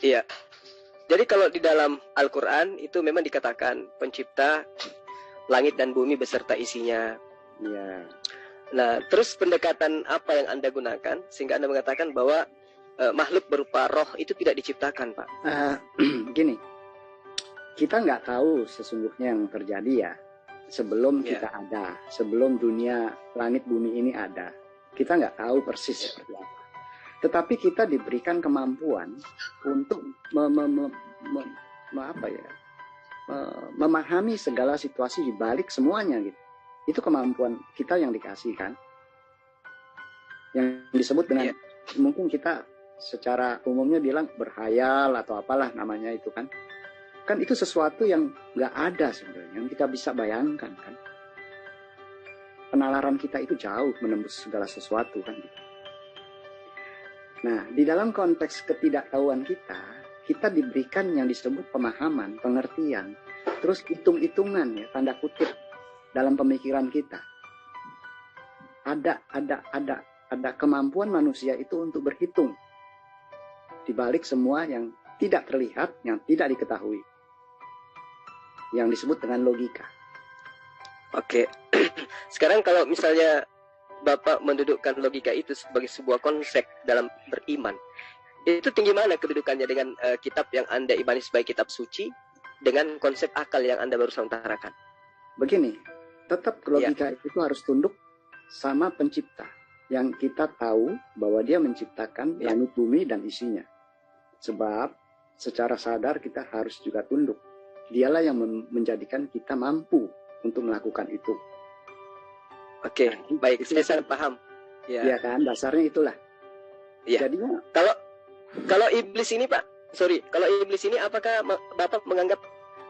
Iya. Jadi kalau di dalam Al-Quran itu memang dikatakan pencipta langit dan bumi beserta isinya. Iya. Nah, terus pendekatan apa yang Anda gunakan sehingga Anda mengatakan bahwa makhluk berupa roh itu tidak diciptakan, Pak? Gini, kita nggak tahu sesungguhnya yang terjadi ya sebelum kita ada, sebelum dunia langit bumi ini ada. Kita nggak tahu persis seperti apa. Tetapi kita diberikan kemampuan untuk memahami segala situasi di balik semuanya gitu. Itu kemampuan kita yang dikasihkan. Yang disebut dengan mungkin kita secara umumnya bilang berhayal atau apalah namanya itu kan. Kan itu sesuatu yang nggak ada sebenarnya, yang kita bisa bayangkan kan. Penalaran kita itu jauh menembus segala sesuatu kan gitu. Nah, di dalam konteks ketidaktahuan kita diberikan yang disebut pemahaman, pengertian, terus hitung-hitungan ya, tanda kutip dalam pemikiran kita. Ada kemampuan manusia itu untuk berhitung di balik semua yang tidak terlihat, yang tidak diketahui. Yang disebut dengan logika. Oke. Sekarang kalau misalnya Bapak mendudukkan logika itu sebagai sebuah konsep dalam beriman, itu tinggi mana kedudukannya dengan kitab yang Anda imani sebagai kitab suci dengan konsep akal yang Anda barusan utarakan? Begini, tetap logika itu harus tunduk sama pencipta yang kita tahu bahwa dia menciptakan langit bumi dan isinya. Sebab secara sadar kita harus juga tunduk. Dialah yang menjadikan kita mampu untuk melakukan itu. Oke, baik, saya sangat paham. Iya kan, dasarnya itulah. Iya. Jadinya kalau iblis ini, Pak, kalau iblis ini apakah Bapak menganggap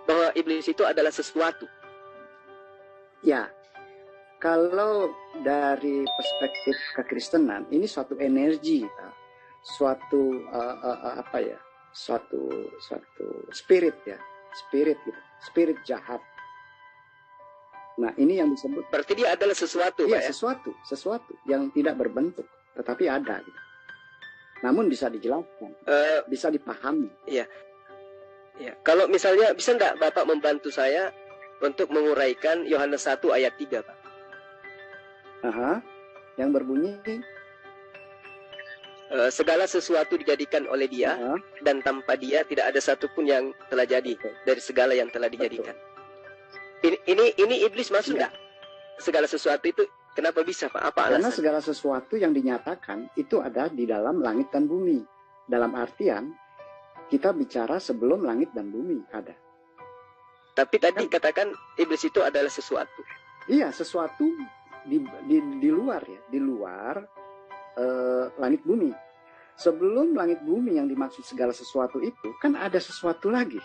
bahwa iblis itu adalah sesuatu? Ya, kalau dari perspektif kekristenan, ini suatu energi, suatu spirit ya, spirit jahat. Nah, ini yang disebut. Berarti dia adalah sesuatu, Pak, ya? Sesuatu yang tidak berbentuk, tetapi ada. Gitu. Namun bisa dijelaskan, bisa dipahami. Iya. Ya. Kalau misalnya bisa nggak Bapak membantu saya untuk menguraikan Yohanes 1 ayat 3, Pak? Yang berbunyi segala sesuatu dijadikan oleh dia dan tanpa dia tidak ada satupun yang telah jadi dari segala yang telah dijadikan. Ini iblis masuk nggak? Segala sesuatu itu kenapa bisa, Pak? Apa alasan? Karena segala sesuatu yang dinyatakan itu ada di dalam langit dan bumi. Dalam artian kita bicara sebelum langit dan bumi ada. Tapi tadi katakan iblis itu adalah sesuatu. Iya, sesuatu di luar ya, di luar langit bumi. Sebelum langit bumi yang dimaksud segala sesuatu itu kan ada sesuatu lagi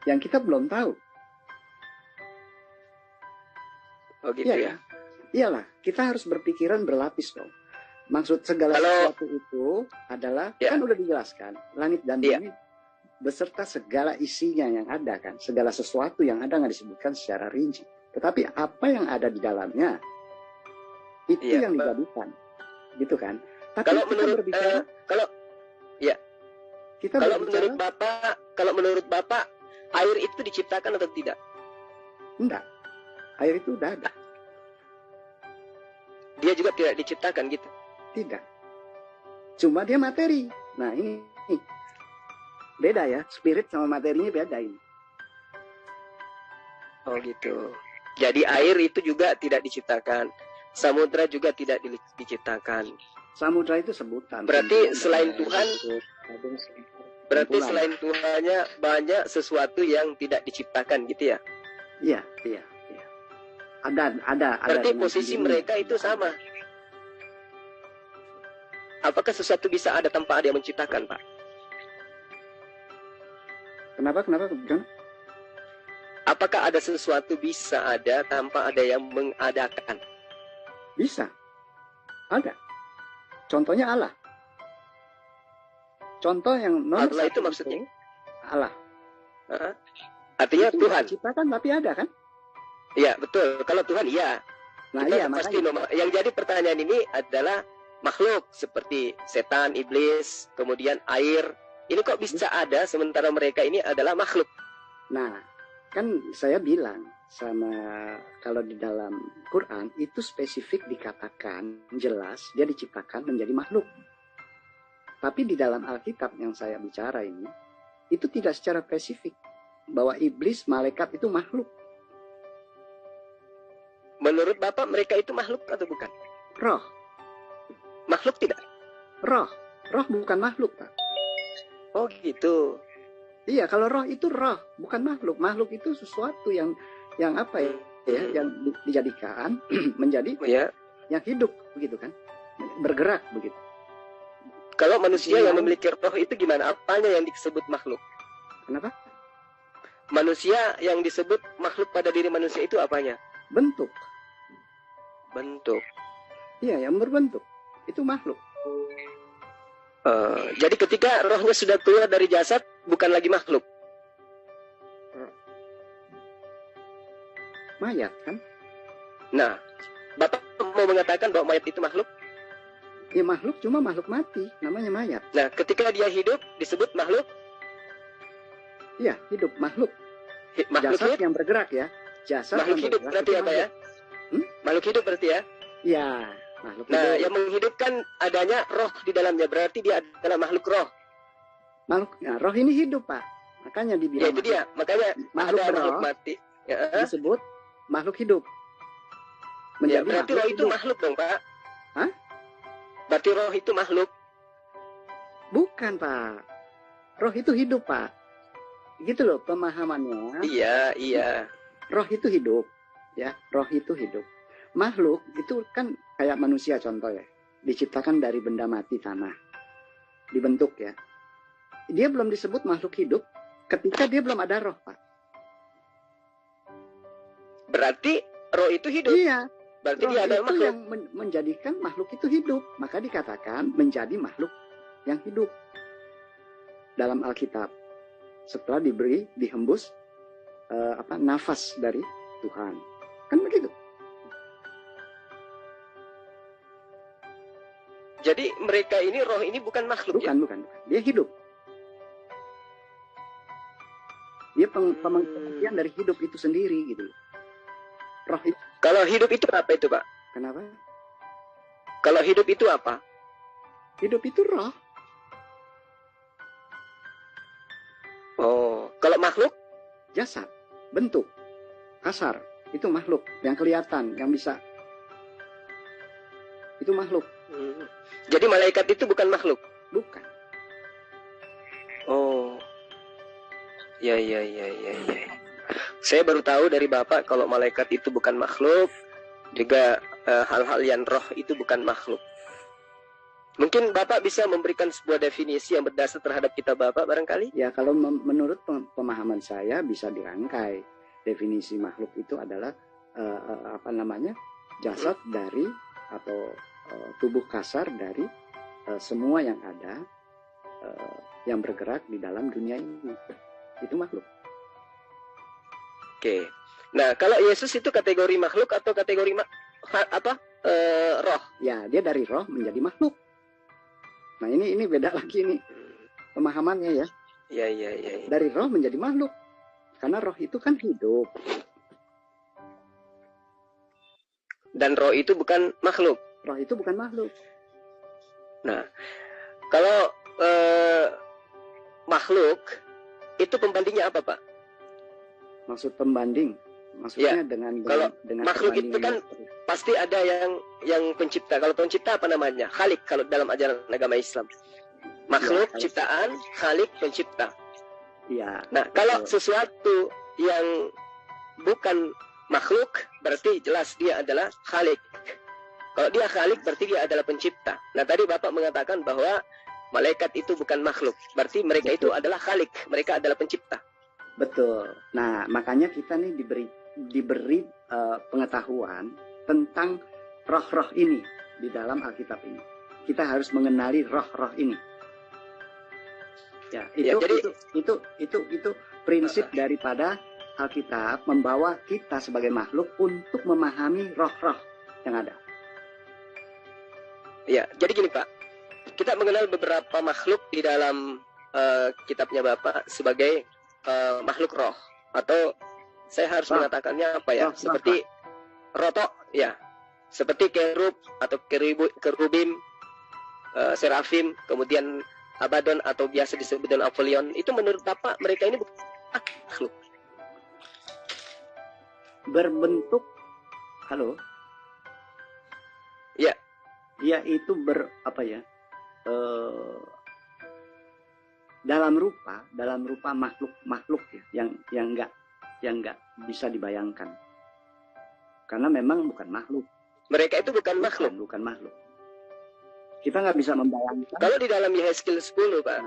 yang kita belum tahu. Oh gitu ya? Iyalah, kita harus berpikiran berlapis dong. Maksud segala sesuatu itu adalah kan udah dijelaskan langit dan bumi beserta segala isinya yang ada kan, segala sesuatu yang ada nggak disebutkan secara rinci. Tetapi apa yang ada di dalamnya itu yang dijadikan, gitu kan? Tapi kalau menurut kalau menurut Bapak air itu diciptakan atau tidak? Enggak. Air itu udah ada. Dia juga tidak diciptakan gitu? Tidak. Cuma dia materi. Nah ini beda ya. Spirit sama materinya beda ini. Oh gitu. Jadi air itu juga tidak diciptakan. Samudra juga tidak diciptakan. Samudra itu sebutan. Berarti selain Tuhan, selain Tuhannya banyak sesuatu yang tidak diciptakan gitu ya? Iya. Ada. Berarti posisi mereka itu sama. Apakah sesuatu bisa ada tanpa ada yang menciptakan, Pak? Kenapa? Apakah ada sesuatu bisa ada tanpa ada yang mengadakan? Bisa. Ada. Contohnya Allah. Contoh yang nomor Allah itu maksudnya? Allah. Artinya itu Tuhan. Diciptakan tapi ada kan? Iya, betul. Kalau Tuhan iya. Nah, iya pasti yang jadi pertanyaan ini adalah makhluk seperti setan, iblis, kemudian air. Ini kok bisa ada sementara mereka ini adalah makhluk? Nah, kan saya bilang sama kalau di dalam Quran itu spesifik dikatakan jelas dia diciptakan menjadi makhluk. Tapi di dalam Alkitab yang saya bicara ini itu tidak secara spesifik bahwa iblis, malaikat itu makhluk. Menurut Bapak mereka itu makhluk atau bukan? Roh. Makhluk tidak? Roh. Roh bukan makhluk, Pak. Oh gitu. Iya, kalau roh itu roh, bukan makhluk. Makhluk itu sesuatu yang apa ya, yang dijadikan menjadi yang hidup begitu kan, bergerak begitu. Kalau manusia yang memiliki roh itu gimana? Apanya yang disebut makhluk? Kenapa? Manusia yang disebut makhluk pada diri manusia itu apanya? Bentuk. Bentuk. Iya, yang berbentuk itu makhluk. Jadi ketika rohnya sudah keluar dari jasad, bukan lagi makhluk. Mayat kan? Nah, Bapak mau mengatakan bahwa mayat itu makhluk? Ya makhluk, cuma makhluk mati, namanya mayat. Nah, ketika dia hidup disebut makhluk? Iya, hidup, makhluk. Makhluk jasad hidup? Yang bergerak ya. Jasad makhluk yang hidup berarti apa ya? Makhluk hidup berarti ya? Iya. Makhluk nah, hidup. yang menghidupkan adanya roh di dalamnya, berarti dia adalah makhluk roh. Roh ini hidup, Pak. Makanya dibilang. Ya, itu dia. Makanya makhluk ada makhluk mati. Ya. Disebut makhluk hidup. Ya, berarti roh itu makhluk dong, Pak. Hah? Berarti roh itu makhluk. Bukan, Pak. Roh itu hidup, Pak. Gitu loh pemahamannya. Iya. Roh itu hidup. Ya, roh itu hidup. Makhluk itu kan kayak manusia contoh ya. Diciptakan dari benda mati tanah. Dibentuk ya. Dia belum disebut makhluk hidup ketika dia belum ada roh, Pak. Berarti roh itu hidup. Iya. Berarti roh dia ada itu makhluk. yang menjadikan makhluk itu hidup. Maka dikatakan menjadi makhluk yang hidup. Dalam Alkitab. Setelah dihembus nafas dari Tuhan. Kan begitu. Jadi mereka ini, roh ini bukan makhluk. Bukan. Dia hidup. Dia pengertian dari hidup itu sendiri gitu. Roh itu. Kalau hidup itu apa itu, Pak? Kenapa? Kalau hidup itu apa? Hidup itu roh. Oh, kalau makhluk? Jasad, bentuk, kasar. Itu makhluk yang kelihatan, yang bisa. Itu makhluk. Jadi malaikat itu bukan makhluk? Bukan. Oh. Ya. Saya baru tahu dari Bapak kalau malaikat itu bukan makhluk, juga hal-hal yang roh itu bukan makhluk. Mungkin Bapak bisa memberikan sebuah definisi yang berdasar terhadap kitab Bapak barangkali? Ya, kalau menurut pemahaman saya bisa dirangkai. Definisi makhluk itu adalah jasad dari atau tubuh kasar dari semua yang ada yang bergerak di dalam dunia ini. Itu makhluk. Oke. Nah, kalau Yesus itu kategori makhluk atau kategori roh? Ya, dia dari roh menjadi makhluk. Nah, ini beda lagi nih pemahamannya ya. Iya. Dari roh menjadi makhluk. Karena roh itu kan hidup. Dan roh itu bukan makhluk. Roh itu bukan makhluk. Nah, kalau makhluk itu pembandingnya apa, Pak? Maksud pembanding? Maksudnya ya, dengan makhluk itu kan pasti ada yang pencipta. Kalau pencipta apa namanya? Khalik kalau dalam ajaran agama Islam. Makhluk, ya, ciptaan, khalik, pencipta. Iya. Nah, kalau sesuatu yang bukan makhluk, berarti jelas dia adalah khalik. Kalau dia khalik, berarti dia adalah pencipta. Nah, tadi Bapak mengatakan bahwa malaikat itu bukan makhluk. Berarti mereka itu adalah khalik. Mereka adalah pencipta. Betul. Nah, makanya kita nih diberi pengetahuan tentang roh-roh ini di dalam Alkitab ini. Kita harus mengenali roh-roh ini. Ya, itu prinsip daripada Alkitab membawa kita sebagai makhluk untuk memahami roh-roh yang ada. Ya, jadi gini Pak, kita mengenal beberapa makhluk di dalam kitabnya Bapak sebagai makhluk roh, atau saya harus mengatakannya apa ya, seperti rotok ya, seperti kerub atau kerubim, serafim, kemudian Abaddon atau biasa disebut dengan Apollyon. Itu menurut Bapak mereka ini makhluk berbentuk, halo, ya, dia itu dalam rupa makhluk ya, yang nggak bisa dibayangkan, karena memang bukan makhluk. Mereka itu bukan makhluk. Kita nggak bisa membayangkan. Kalau di dalam Yehezkiel 10, Pak,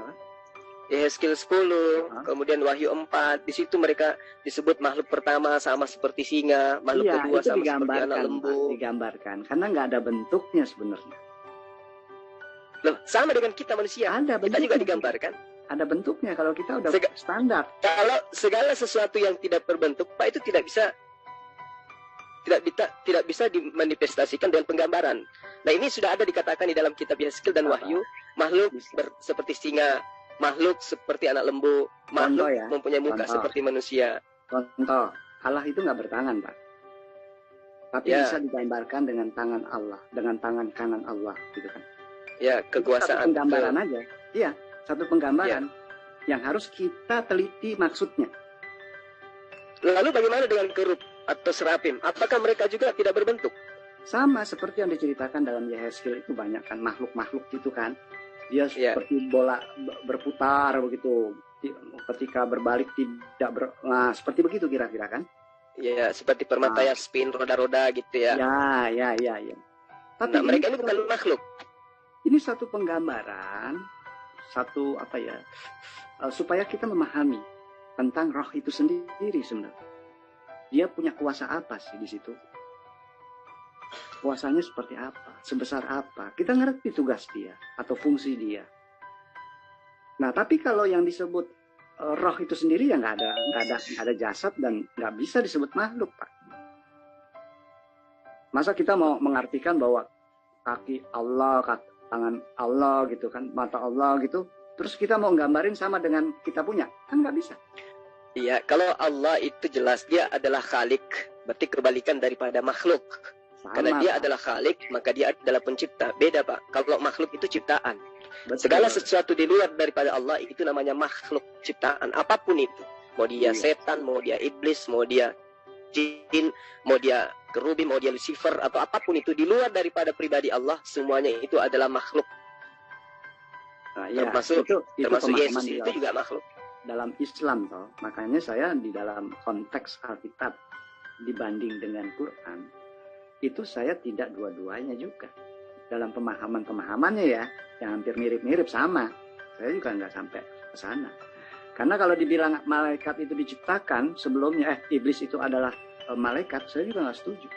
Yehezkiel 10, kemudian Wahyu 4, di situ mereka disebut makhluk pertama sama seperti singa, makhluk kedua sama seperti anak lembu. Digambarkan, karena nggak ada bentuknya sebenarnya. Loh, sama dengan kita manusia. Kita juga digambarkan. Ada bentuknya kalau kita udah standar. Kalau segala sesuatu yang tidak berbentuk, Pak, itu tidak bisa dimanifestasikan dengan penggambaran. Nah, ini sudah ada dikatakan di dalam kitab Yehezkiel dan Wahyu, makhluk seperti singa, makhluk seperti anak lembu, makhluk mempunyai muka seperti manusia. Contoh, Allah itu nggak bertangan, Pak. Tapi bisa digambarkan dengan tangan Allah, dengan tangan kanan Allah, gitu kan. Ya, kekuasaan. Satu penggambaran aja. Iya, satu penggambaran yang harus kita teliti maksudnya. Lalu bagaimana dengan kerub atau serafim? Apakah mereka juga tidak berbentuk? Sama seperti yang diceritakan dalam Yehezkiel, itu banyak kan makhluk-makhluk gitu kan. Dia seperti bola berputar begitu. Ketika berbalik tidak nah, seperti begitu kira-kira kan? Ya, seperti permata spin roda-roda gitu ya. Ya. Tapi mereka ini bukan makhluk. Ini satu penggambaran, supaya kita memahami tentang roh itu sendiri sebenarnya. Dia punya kuasa apa sih di situ? Kuasanya seperti apa? Sebesar apa? Kita ngerti tugas dia atau fungsi dia. Nah, tapi kalau yang disebut roh itu sendiri ya nggak ada jasad dan nggak bisa disebut makhluk, Pak. Masa kita mau mengartikan bahwa kaki Allah, tangan Allah gitu kan, mata Allah gitu, terus kita mau nggambarin sama dengan kita punya, kan nggak bisa. Iya, kalau Allah itu jelas dia adalah Khalik, berarti kebalikan daripada makhluk. Karena dia adalah Khalik, maka dia adalah pencipta. Beda, Pak. Kalau makhluk itu ciptaan. Betul. Segala sesuatu di luar daripada Allah itu namanya makhluk ciptaan. Apapun itu. Mau dia setan, mau dia iblis, mau dia jin, mau dia kerubi, mau dia Lucifer, atau apapun itu di luar daripada pribadi Allah, semuanya itu adalah makhluk. Nah, termasuk Yesus itu juga makhluk. Dalam Islam toh, makanya saya di dalam konteks Alkitab dibanding dengan Quran, itu saya tidak dua-duanya juga. Dalam pemahamannya ya, yang hampir mirip-mirip sama. Saya juga nggak sampai ke sana. Karena kalau dibilang malaikat itu diciptakan sebelumnya, iblis itu adalah malaikat, saya juga nggak setuju.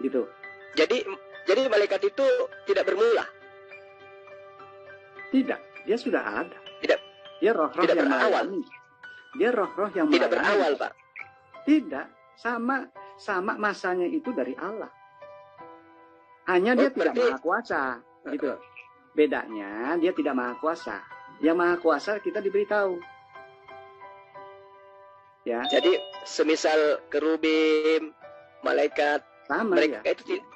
Gitu. Jadi malaikat itu tidak bermula? Tidak, dia sudah ada. Dia roh-roh yang berawal. Dia roh-roh yang tidak berawal, Pak. Tidak, sama masanya itu dari Allah. Hanya dia tidak maha kuasa, gitu. Bedanya dia tidak maha kuasa. Yang maha kuasa kita diberitahu. Ya. Jadi semisal kerubim, malaikat, sama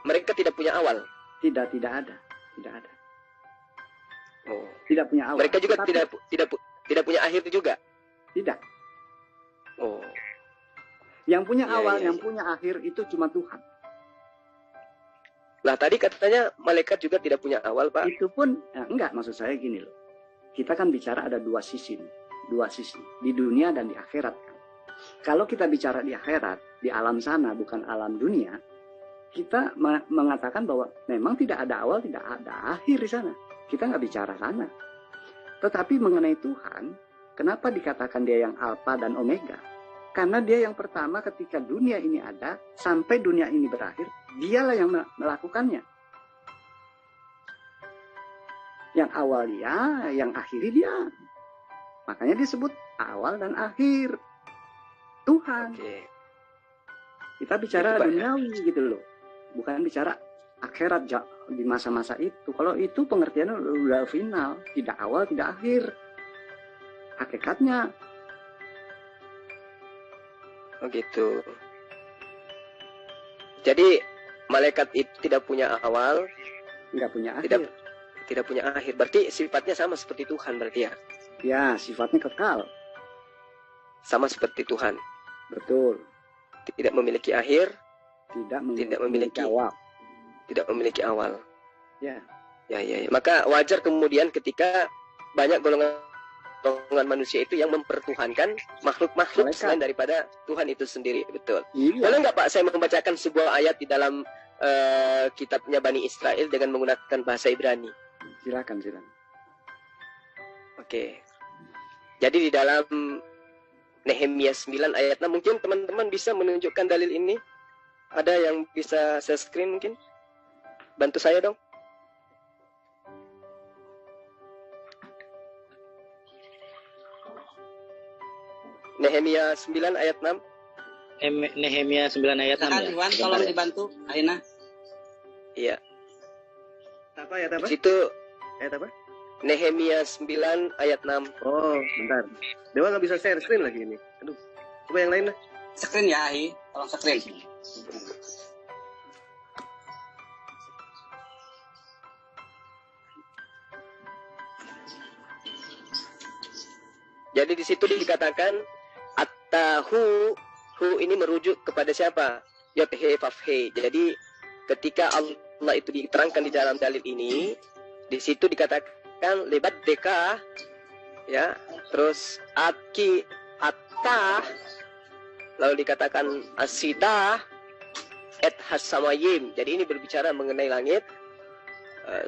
mereka tidak punya awal. Tidak ada. Oh. Tidak punya awal. Mereka juga tidak punya akhir juga. Tidak. Oh. Yang punya awal, yang punya akhir itu cuma Tuhan. Nah, tadi katanya malaikat juga tidak punya awal, Pak. Itu pun enggak, maksud saya gini loh. Kita kan bicara ada dua sisi di dunia dan di akhirat kan. Kalau kita bicara di akhirat, di alam sana bukan alam dunia, kita mengatakan bahwa memang tidak ada awal, tidak ada akhir di sana. Kita nggak bicara sana. Tetapi mengenai Tuhan, kenapa dikatakan dia yang Alfa dan Omega? Karena dia yang pertama ketika dunia ini ada, sampai dunia ini berakhir, dialah yang melakukannya. Yang awal dia, yang akhiri dia. Makanya disebut awal dan akhir. Tuhan. Oke. Kita bicara duniawi gitu loh. Bukan bicara akhirat di masa-masa itu. Kalau itu pengertiannya udah final. Tidak awal, tidak akhir. hakikatnya. Oh gitu. Jadi malaikat itu tidak punya awal, nggak punya akhir. Tidak punya akhir. Berarti sifatnya sama seperti Tuhan berarti ya? Ya, sifatnya kekal. Sama seperti Tuhan. Betul. Tidak memiliki akhir. Tidak memiliki awal. Tidak memiliki awal. Ya. Ya. Maka wajar kemudian ketika banyak golongan manusia itu yang mempertuhankan makhluk-makhluk selain daripada Tuhan itu sendiri. Betul. Iya. Boleh nggak Pak saya membacakan sebuah ayat di dalam kitabnya Bani Israel dengan menggunakan bahasa Ibrani? Silakan. Oke. Jadi di dalam Nehemia 9 ayat 6, mungkin teman-teman bisa menunjukkan dalil ini. Ada yang bisa saya screen mungkin? Bantu saya dong. Nehemia 9 ayat 6. Nehemia 9 ayat 6 ya. Iwan, tolong dibantu, Aina. Iya. Ayat apa? Di situ Ayat apa? Nehemia 9 ayat 6. Oh, bentar. Dewa nggak bisa share screen lagi ini. Aduh. Coba yang lain lah. Screen ya, Ahi. Tolong screen. Jadi di situ dikatakan at-tahu, hu ini merujuk kepada siapa? Yothe Fafhe. Jadi ketika Allah itu diterangkan di dalam dalil ini, di situ dikatakan lebat deka, ya, terus aki attah, lalu dikatakan asita et hasamayim. Jadi ini berbicara mengenai langit.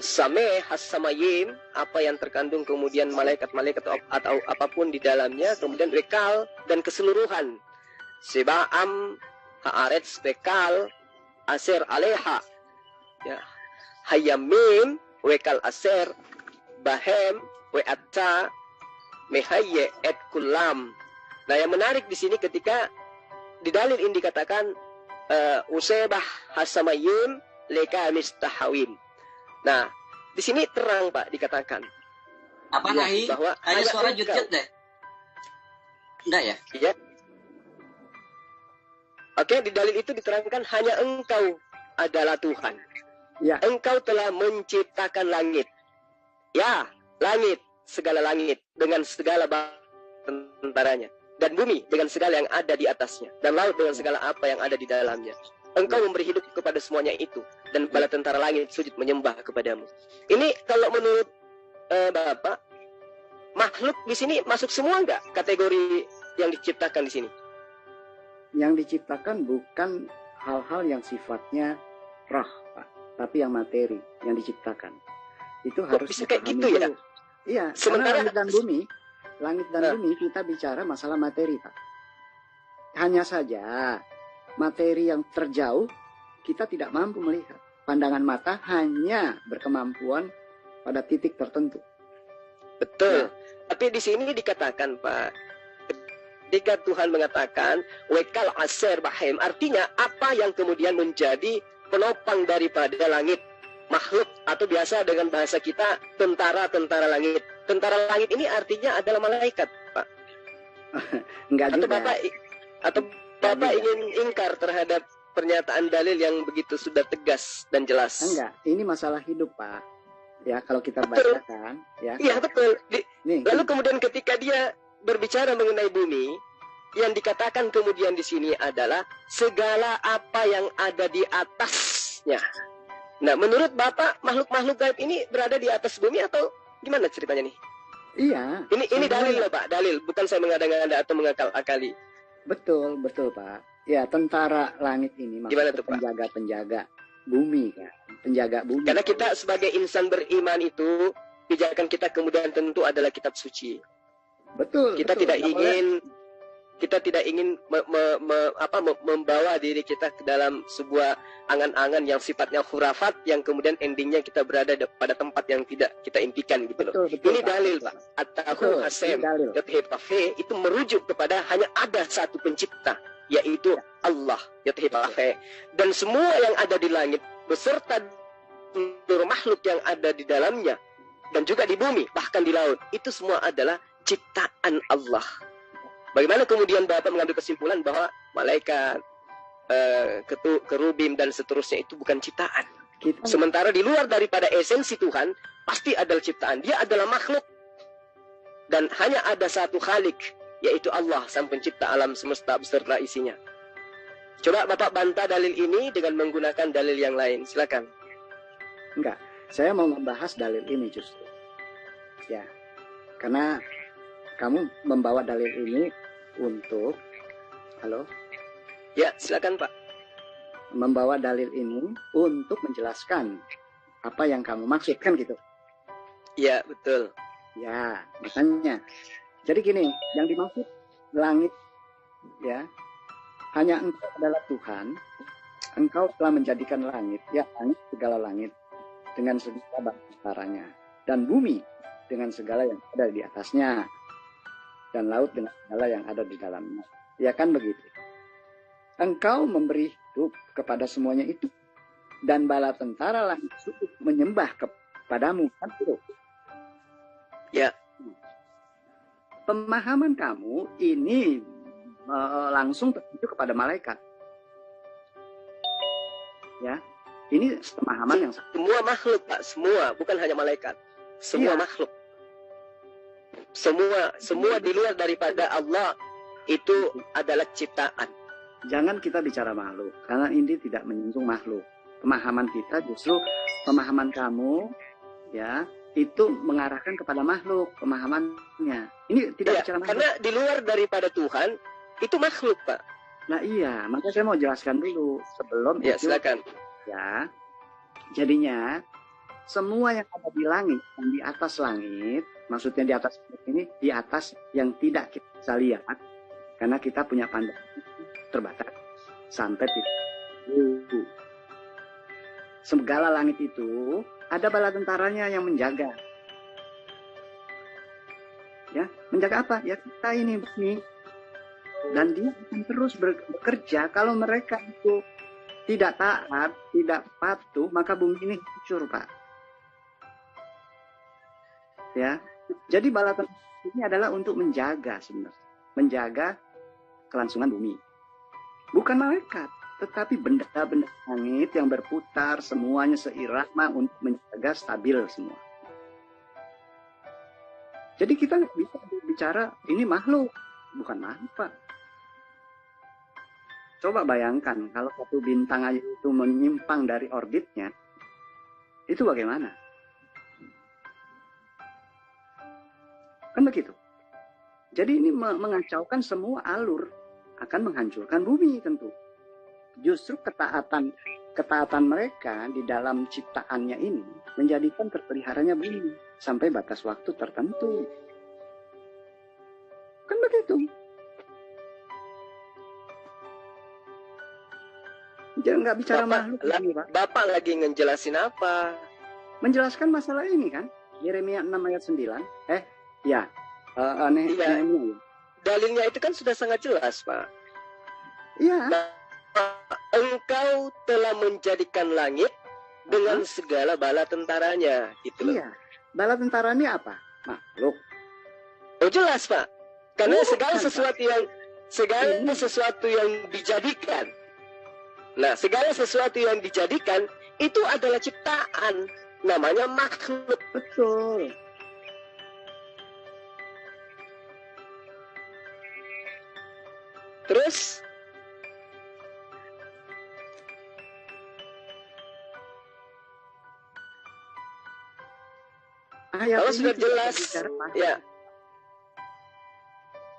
Same hasamayim, apa yang terkandung kemudian malaikat-malaikat atau apapun di dalamnya, kemudian rekal dan keseluruhan. Seba'am haaretz rekal aser aleha, ya, hayamim wekal aser bahem weatta mehayye et kulam. Nah, yang menarik di sini ketika di dalil ini dikatakan usebah hasamayim leka mistahawim. Nah, di sini terang Pak dikatakan. Apa ya, Nahi? Bahwa ada suara jut-jut deh. Enggak ya? Iya. Oke, di dalil itu diterangkan hanya engkau adalah Tuhan. Ya. Engkau telah menciptakan langit. Ya, langit, segala langit dengan segala tentaranya, dan bumi dengan segala yang ada di atasnya, dan laut dengan segala apa yang ada di dalamnya. Engkau memberi hidup kepada semuanya itu, dan bala tentara langit sujud menyembah kepadamu. Ini kalau menurut Bapak, makhluk di sini masuk semua enggak kategori yang diciptakan di sini? Yang diciptakan bukan hal-hal yang sifatnya roh, Pak, tapi yang materi yang diciptakan. Itu harus bisa kayak gitu ya? Iya, sementara langit dan bumi kita bicara masalah materi, Pak. Hanya saja materi yang terjauh kita tidak mampu melihat. Pandangan mata hanya berkemampuan pada titik tertentu. Betul. Ya. Tapi di sini dikatakan Pak, ketika Tuhan mengatakan wekal aser bahem, artinya apa yang kemudian menjadi penopang daripada langit, makhluk, atau biasa dengan bahasa kita tentara langit. Tentara langit ini artinya adalah malaikat, Pak. Enggak juga. Atau Bapak ingin ingkar terhadap pernyataan dalil yang begitu sudah tegas dan jelas? Enggak, ini masalah hidup, Pak. Ya, kalau kita bacakan, ya. Iya, betul. Nih, lalu kemudian ketika dia berbicara mengenai bumi, yang dikatakan kemudian di sini adalah segala apa yang ada di atasnya. Nah, menurut Bapak, makhluk-makhluk gaib ini berada di atas bumi atau gimana ceritanya nih? Iya. Ini dalil loh, Pak, dalil. Bukan saya mengada-ngada atau mengakal-akali. Betul, Pak. Ya, tentara langit ini maksudnya penjaga-penjaga bumi, kan. Penjaga bumi. Karena kita sebagai insan beriman itu, pijakan kita kemudian tentu adalah kitab suci. Betul. Kita tidak ingin membawa diri kita ke dalam sebuah angan-angan yang sifatnya khurafat, yang kemudian endingnya kita berada pada tempat yang tidak kita impikan gitu loh. Betul, ini dalil, Pak. At-tahu hasem itu merujuk kepada hanya ada satu pencipta, yaitu Allah, dan semua yang ada di langit beserta seluruh makhluk yang ada di dalamnya dan juga di bumi, bahkan di laut, itu semua adalah ciptaan Allah. Bagaimana kemudian Bapak mengambil kesimpulan bahwa malaikat, kerubim dan seterusnya itu bukan ciptaan? Sementara di luar daripada esensi Tuhan pasti adalah ciptaan. Dia adalah makhluk dan hanya ada satu Khalik, yaitu Allah sang pencipta alam semesta beserta isinya. Coba Bapak bantah dalil ini dengan menggunakan dalil yang lain. Silakan. Enggak, saya mau membahas dalil ini justru. Ya, karena kamu membawa dalil ini untuk, halo? Ya, silakan Pak. Membawa dalil ini untuk menjelaskan apa yang kamu maksud, kan gitu? Ya, betul. Ya, makanya. Jadi gini, yang dimaksud langit, ya, hanya Engkau adalah Tuhan. Engkau telah menjadikan langit, ya, langit, segala langit dengan segala bantaranya, dan bumi dengan segala yang ada di atasnya, dan laut dengan segala yang ada di dalamnya. Ya kan begitu. Engkau memberi hidup kepada semuanya itu, dan bala tentara langit sujud menyembah kepadamu, kan itu? Ya. Pemahaman kamu ini langsung tertuju kepada malaikat. Ya, ini pemahaman yang semua makhluk, Pak, semua, bukan hanya malaikat. Semua makhluk. Semua di luar daripada Allah itu adalah ciptaan. Jangan kita bicara makhluk, karena ini tidak menyinggung makhluk. Pemahaman kita justru, pemahaman kamu, ya, itu mengarahkan kepada makhluk, pemahamannya. Ini tidak bicara makhluk. Karena di luar daripada Tuhan, itu makhluk, Pak. Nah iya, maka saya mau jelaskan dulu sebelum ya, itu. Silakan. Ya, jadinya semua yang ada di langit, yang di atas langit, maksudnya di atas ini, di atas yang tidak kita bisa lihat, karena kita punya pandangan terbatas sampai tidak. Segala langit itu ada bala tentaranya yang menjaga. Ya, menjaga apa? Ya kita ini bumi. Dan dia akan terus bekerja. Kalau mereka itu tidak taat, tidak patuh, maka bumi ini hancur, Pak. Ya, jadi bala tentara ini adalah untuk menjaga sebenarnya, menjaga kelangsungan bumi. Bukan malaikat, tetapi benda-benda langit yang berputar semuanya seirama untuk menjaga stabil semua. Jadi kita nggak bisa bicara ini makhluk, bukan makhluk, Pak. Coba bayangkan kalau satu bintang aja itu menyimpang dari orbitnya, itu bagaimana? Kan begitu. Jadi ini mengacaukan semua alur, akan menghancurkan bumi tentu. Justru ketaatan mereka di dalam ciptaannya ini menjadikan terpeliharanya bumi sampai batas waktu tertentu. Kan begitu. Jangan nggak bicara makhluk ini, Pak. Bapak lagi ngejelasin apa? Menjelaskan masalah ini kan. Yeremia 6 ayat 9. Ya. Nehemia. Dalilnya itu kan sudah sangat jelas, Pak. Iya. Engkau telah menjadikan langit dengan segala bala tentaranya, gitu loh. Iya. Bala tentaranya apa? Makhluk. Oh jelas, Pak. Karena segala sesuatu yang dijadikan. Nah, segala sesuatu yang dijadikan itu adalah ciptaan, namanya makhluk. Betul. Terus kalau sudah jelas, ya.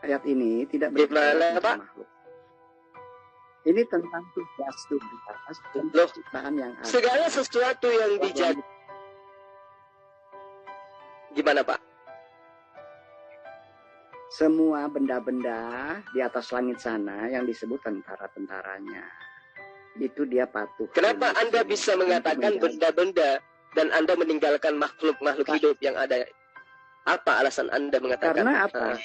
Ayat ini tidak berbicara tentang makhluk. Ini tentang tugas dan ciptaan yang ada. Segala sesuatu yang dijadikan. Gimana, Pak? Semua benda-benda di atas langit sana yang disebut tentara-tentaranya. Itu dia patuh. Kenapa Anda bisa mengatakan benda-benda dan Anda meninggalkan makhluk-makhluk hidup yang ada? Apa alasan Anda mengatakan? Karena apa?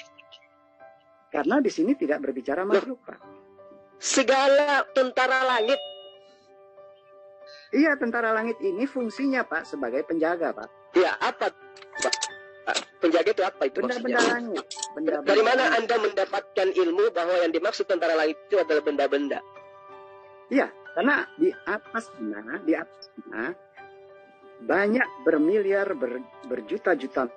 Karena di sini tidak berbicara makhluk, Pak. Segala tentara langit. Iya, tentara langit ini fungsinya, Pak, sebagai penjaga, Pak. Ya, apa, Pak? Penjaga itu apa itu benda-benda maksudnya? langit. Dari mana Anda mendapatkan ilmu bahwa yang dimaksud tentara langit itu adalah benda-benda? Iya, karena di atasnya banyak bermiliar, berjuta-juta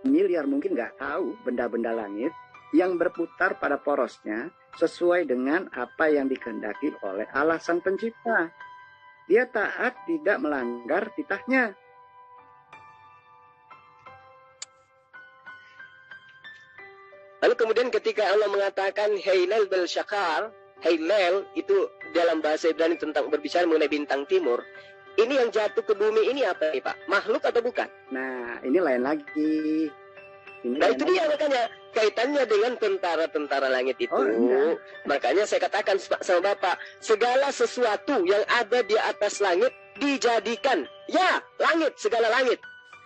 miliar mungkin nggak tahu benda-benda langit yang berputar pada porosnya sesuai dengan apa yang dikehendaki oleh Allah Sang Pencipta. Dia taat, tidak melanggar titahnya. Lalu kemudian ketika Allah mengatakan Hailal bel Syakar, Hailal itu dalam bahasa Ibrani tentang berbicara mengenai bintang timur. Ini yang jatuh ke bumi ini apa nih Pak? Makhluk atau bukan? Nah, ini lain lagi. Nah itu dia makanya kaitannya dengan tentara-tentara langit itu. Oh, makanya saya katakan sama Bapak, segala sesuatu yang ada di atas langit dijadikan, ya langit, segala langit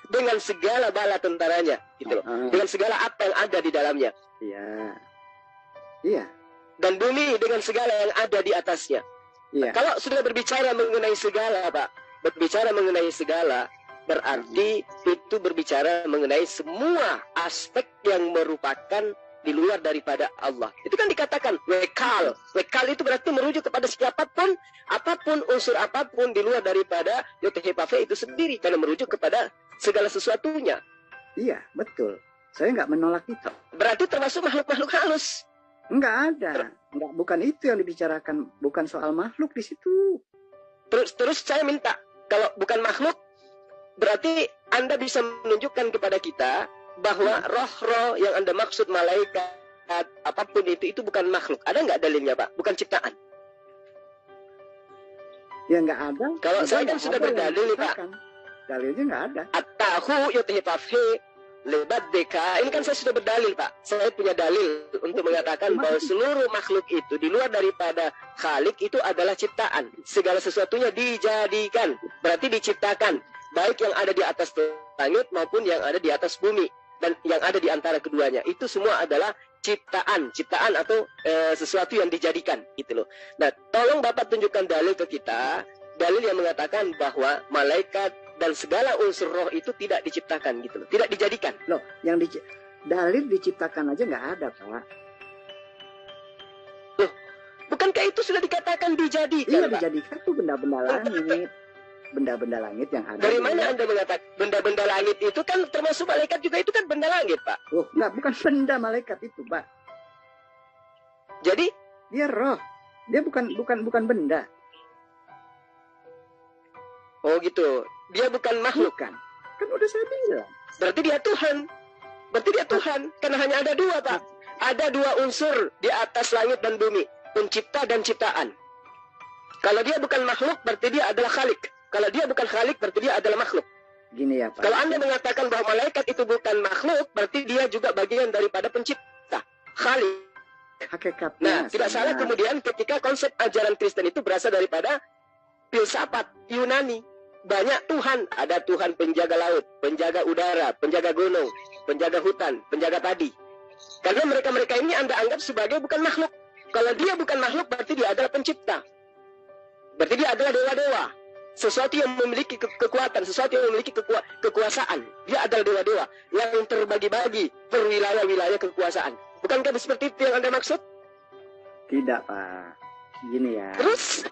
dengan segala bala tentaranya, gitu loh. Dengan segala apa yang ada di dalamnya. Iya. Iya. Dan bumi dengan segala yang ada di atasnya. Iya. Kalau sudah berbicara mengenai segala, Pak, berbicara mengenai segala, berarti itu berbicara mengenai semua aspek yang merupakan di luar daripada Allah. Itu kan dikatakan wekal. Wekal itu berarti merujuk kepada siapapun, apapun, unsur apapun di luar daripada Yotehepave itu sendiri. Karena merujuk kepada segala sesuatunya. Iya, betul. Saya nggak menolak itu. Berarti termasuk makhluk-makhluk halus. Nggak ada. Nggak, bukan itu yang dibicarakan. Bukan soal makhluk di situ. Terus saya minta, kalau bukan makhluk, berarti Anda bisa menunjukkan kepada kita bahwa roh-roh yang Anda maksud malaikat, apapun itu bukan makhluk. Ada nggak dalilnya, Pak? Bukan ciptaan. Ya nggak ada. Kalau saya kan sudah berdalil nih, Pak. Dalilnya nggak ada. Atahu yotehepafhe lebat deka. Ini kan saya sudah berdalil, Pak. Saya punya dalil untuk mengatakan bahwa seluruh makhluk itu di luar daripada Khalik itu adalah ciptaan. Segala sesuatunya dijadikan. Berarti diciptakan. Baik yang ada di atas langit maupun yang ada di atas bumi. Dan yang ada di antara keduanya. Itu semua adalah ciptaan. Ciptaan atau sesuatu yang dijadikan. Gitu loh. Nah, tolong Bapak tunjukkan dalil ke kita. Dalil yang mengatakan bahwa malaikat dan segala unsur roh itu tidak diciptakan gitu loh. Tidak dijadikan. Loh, yang dalil diciptakan aja nggak ada, Pak. Loh, bukankah itu sudah dikatakan dijadikan, Iya, Pak? dijadikan tuh benda-benda langit. Benda-benda langit yang ada. Dari mana Anda mengatakan benda-benda langit itu kan termasuk malaikat juga itu kan benda langit, Pak? Oh, nggak, bukan benda malaikat itu, Pak. Jadi Dia roh. Dia bukan benda. oh gitu. Dia bukan makhluk. Kan udah saya bilang. Berarti dia Tuhan. Berarti dia Tuhan. Karena hanya ada dua, Pak. Ada dua unsur di atas langit dan bumi. Pencipta dan ciptaan. Kalau dia bukan makhluk, berarti dia adalah Khalik. Kalau dia bukan Khalik, berarti dia adalah makhluk. Gini ya, Pak. Kalau Anda mengatakan bahwa malaikat itu bukan makhluk, berarti dia juga bagian daripada pencipta. Khalik. Hakikatnya. Nah, tidak salah kemudian ketika konsep ajaran Kristen itu berasal daripada filsafat Yunani. Banyak Tuhan, ada Tuhan penjaga laut, penjaga udara, penjaga gunung, penjaga hutan, penjaga padi. Karena mereka-mereka ini Anda anggap sebagai bukan makhluk. Kalau dia bukan makhluk, berarti dia adalah pencipta. Berarti dia adalah dewa-dewa. Sesuatu yang memiliki kekuatan, sesuatu yang memiliki kekuasaan. Dia adalah dewa-dewa yang terbagi-bagi per wilayah-wilayah kekuasaan. Bukankah seperti itu yang Anda maksud? Tidak, Pak. Gini ya. Terus?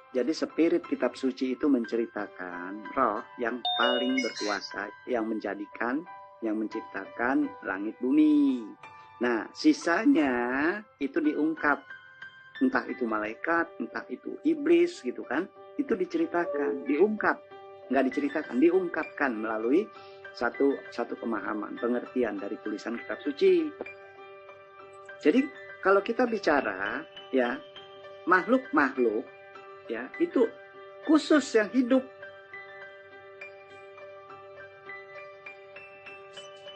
Jadi spirit kitab suci itu menceritakan roh yang paling berkuasa, yang menjadikan, yang menciptakan langit bumi. Nah, sisanya itu diungkap. Entah itu malaikat, entah itu iblis gitu kan. Itu diceritakan, diungkap. Nggak diceritakan, diungkapkan melalui satu pemahaman, pengertian dari tulisan kitab suci. Jadi kalau kita bicara ya makhluk-makhluk ya itu khusus yang hidup.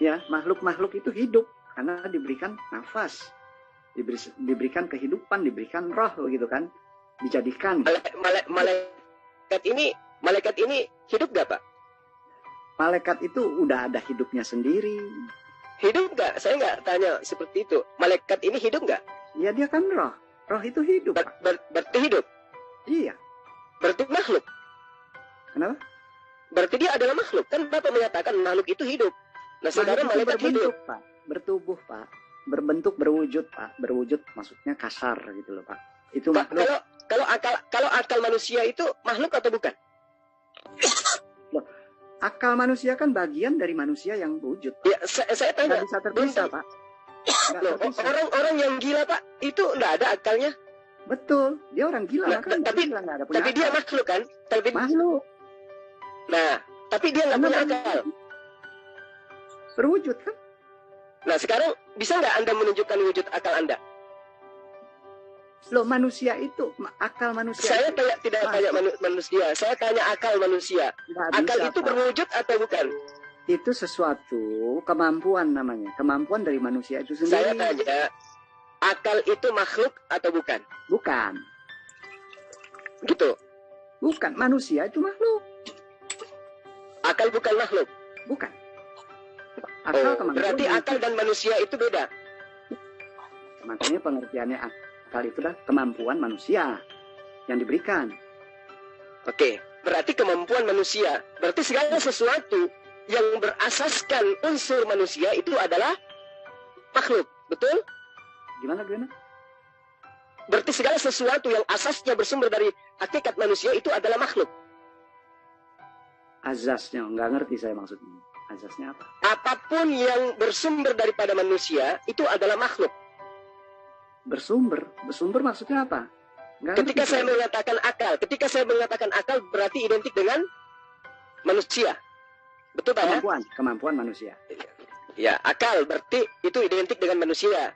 Ya, makhluk-makhluk itu hidup karena diberikan nafas, diberikan kehidupan, diberikan roh begitu kan, dijadikan. Malaikat ini hidup gak, Pak? Malaikat itu udah ada hidupnya sendiri. Hidup nggak? Saya nggak tanya seperti itu. Malaikat ini hidup nggak? Ya dia kan roh. Roh itu hidup. Berarti hidup? Iya. Berarti makhluk? Kenapa? Berarti dia adalah makhluk. Kan Bapak menyatakan makhluk itu hidup. Nah, sekarang malaikat hidup, Pak. Bertubuh, Pak. Berbentuk, berwujud, Pak. Berwujud maksudnya kasar gitu loh, Pak. Itu Pak, makhluk. kalau akal manusia itu makhluk atau bukan? Loh, akal manusia kan bagian dari manusia yang wujud. Ya, saya tanya. Nggak bisa terpisah, Pak. Nggak terpisah. Orang yang gila, Pak, itu nggak ada akalnya. Betul, dia orang gila. Nah, tapi dia makhluk kan? Makhluk. Nah, tapi dia nggak punya akal. Berwujud kan? Nah, sekarang bisa nggak Anda menunjukkan wujud akal Anda? Loh, manusia itu, akal manusia. Saya tidak tanya manusia, saya tanya akal manusia. Akal itu Pak. Berwujud atau bukan? Itu sesuatu kemampuan namanya, kemampuan dari manusia itu sendiri. Saya tanya, akal itu makhluk atau bukan? Bukan. Gitu. Bukan, manusia itu makhluk. Akal bukan makhluk? Bukan. Akal berarti akal dan manusia itu beda. Makanya pengertiannya akal itu adalah kemampuan manusia yang diberikan. Oke, berarti kemampuan manusia. Berarti segala sesuatu yang berasaskan unsur manusia itu adalah makhluk, betul? Gimana? Berarti segala sesuatu yang asasnya bersumber dari hakikat manusia itu adalah makhluk. Azasnya, nggak ngerti saya maksudnya. Azasnya apa? Apapun yang bersumber daripada manusia itu adalah makhluk. Bersumber maksudnya apa? Ketika saya mengatakan akal berarti identik dengan manusia. Betul Pak? Kemampuan manusia. Ya, akal berarti itu identik dengan manusia.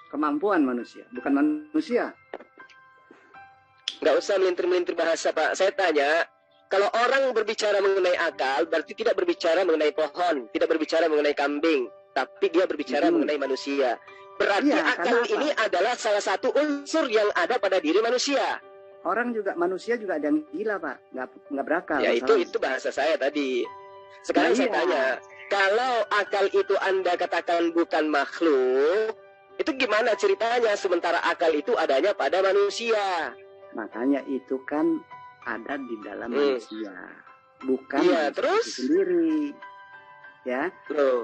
Kemampuan manusia, bukan manusia. Nggak usah melintir-melintir bahasa, Pak. Saya tanya, kalau orang berbicara mengenai akal, berarti tidak berbicara mengenai pohon, tidak berbicara mengenai kambing, tapi dia berbicara mengenai manusia. Berarti akal ini adalah salah satu unsur yang ada pada diri manusia. Manusia juga ada yang gila, Pak. Nggak berakal. Ya, itu bahasa saya tadi. Sekarang saya tanya, kalau akal itu Anda katakan bukan makhluk, itu gimana ceritanya sementara akal itu adanya pada manusia? Makanya itu kan ada di dalam manusia, bukan terus sendiri. Ya,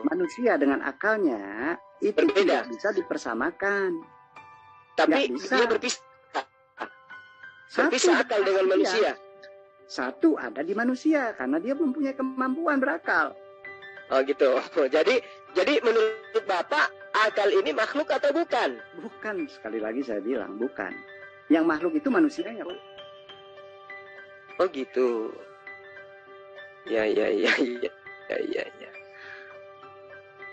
manusia dengan akalnya itu tidak bisa dipersamakan. Tapi dia berpisah. Berpisah akal dengan manusia. Satu ada di manusia karena dia mempunyai kemampuan berakal. Oh gitu. Jadi menurut Bapak akal ini makhluk atau bukan? Bukan, sekali lagi saya bilang bukan. Yang makhluk itu manusianya, Pak. Oh gitu. Ya.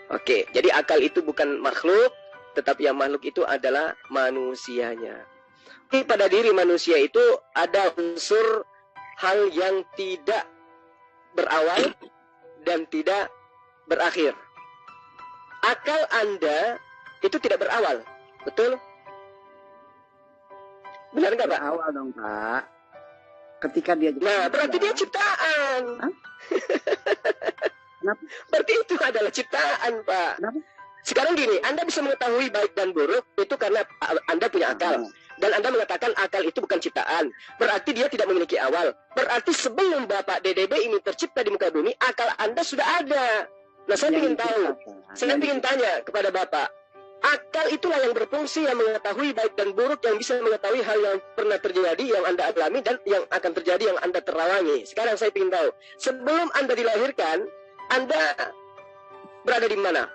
Oke, jadi akal itu bukan makhluk, tetapi yang makhluk itu adalah manusianya. Tapi pada diri manusia itu ada unsur hal yang tidak berawal dan tidak berakhir. Akal Anda itu tidak berawal, betul? Benar nggak, Pak? Berawal dong, Pak. Ketika dia berarti dia ciptaan. Kenapa? Berarti itu adalah ciptaan, Pak. Kenapa? Sekarang gini, Anda bisa mengetahui baik dan buruk itu karena Anda punya akal. Dan Anda mengatakan akal itu bukan ciptaan. Berarti dia tidak memiliki awal. Berarti sebelum Bapak DDB ini tercipta di muka bumi, akal Anda sudah ada. Nah, saya ingin tahu. Saya ingin tanya kepada Bapak. Akal itulah yang berfungsi, yang mengetahui baik dan buruk, yang bisa mengetahui hal yang pernah terjadi, yang Anda alami, dan yang akan terjadi, yang Anda terawangi. Sekarang saya ingin tahu. Sebelum Anda dilahirkan, Anda berada di mana?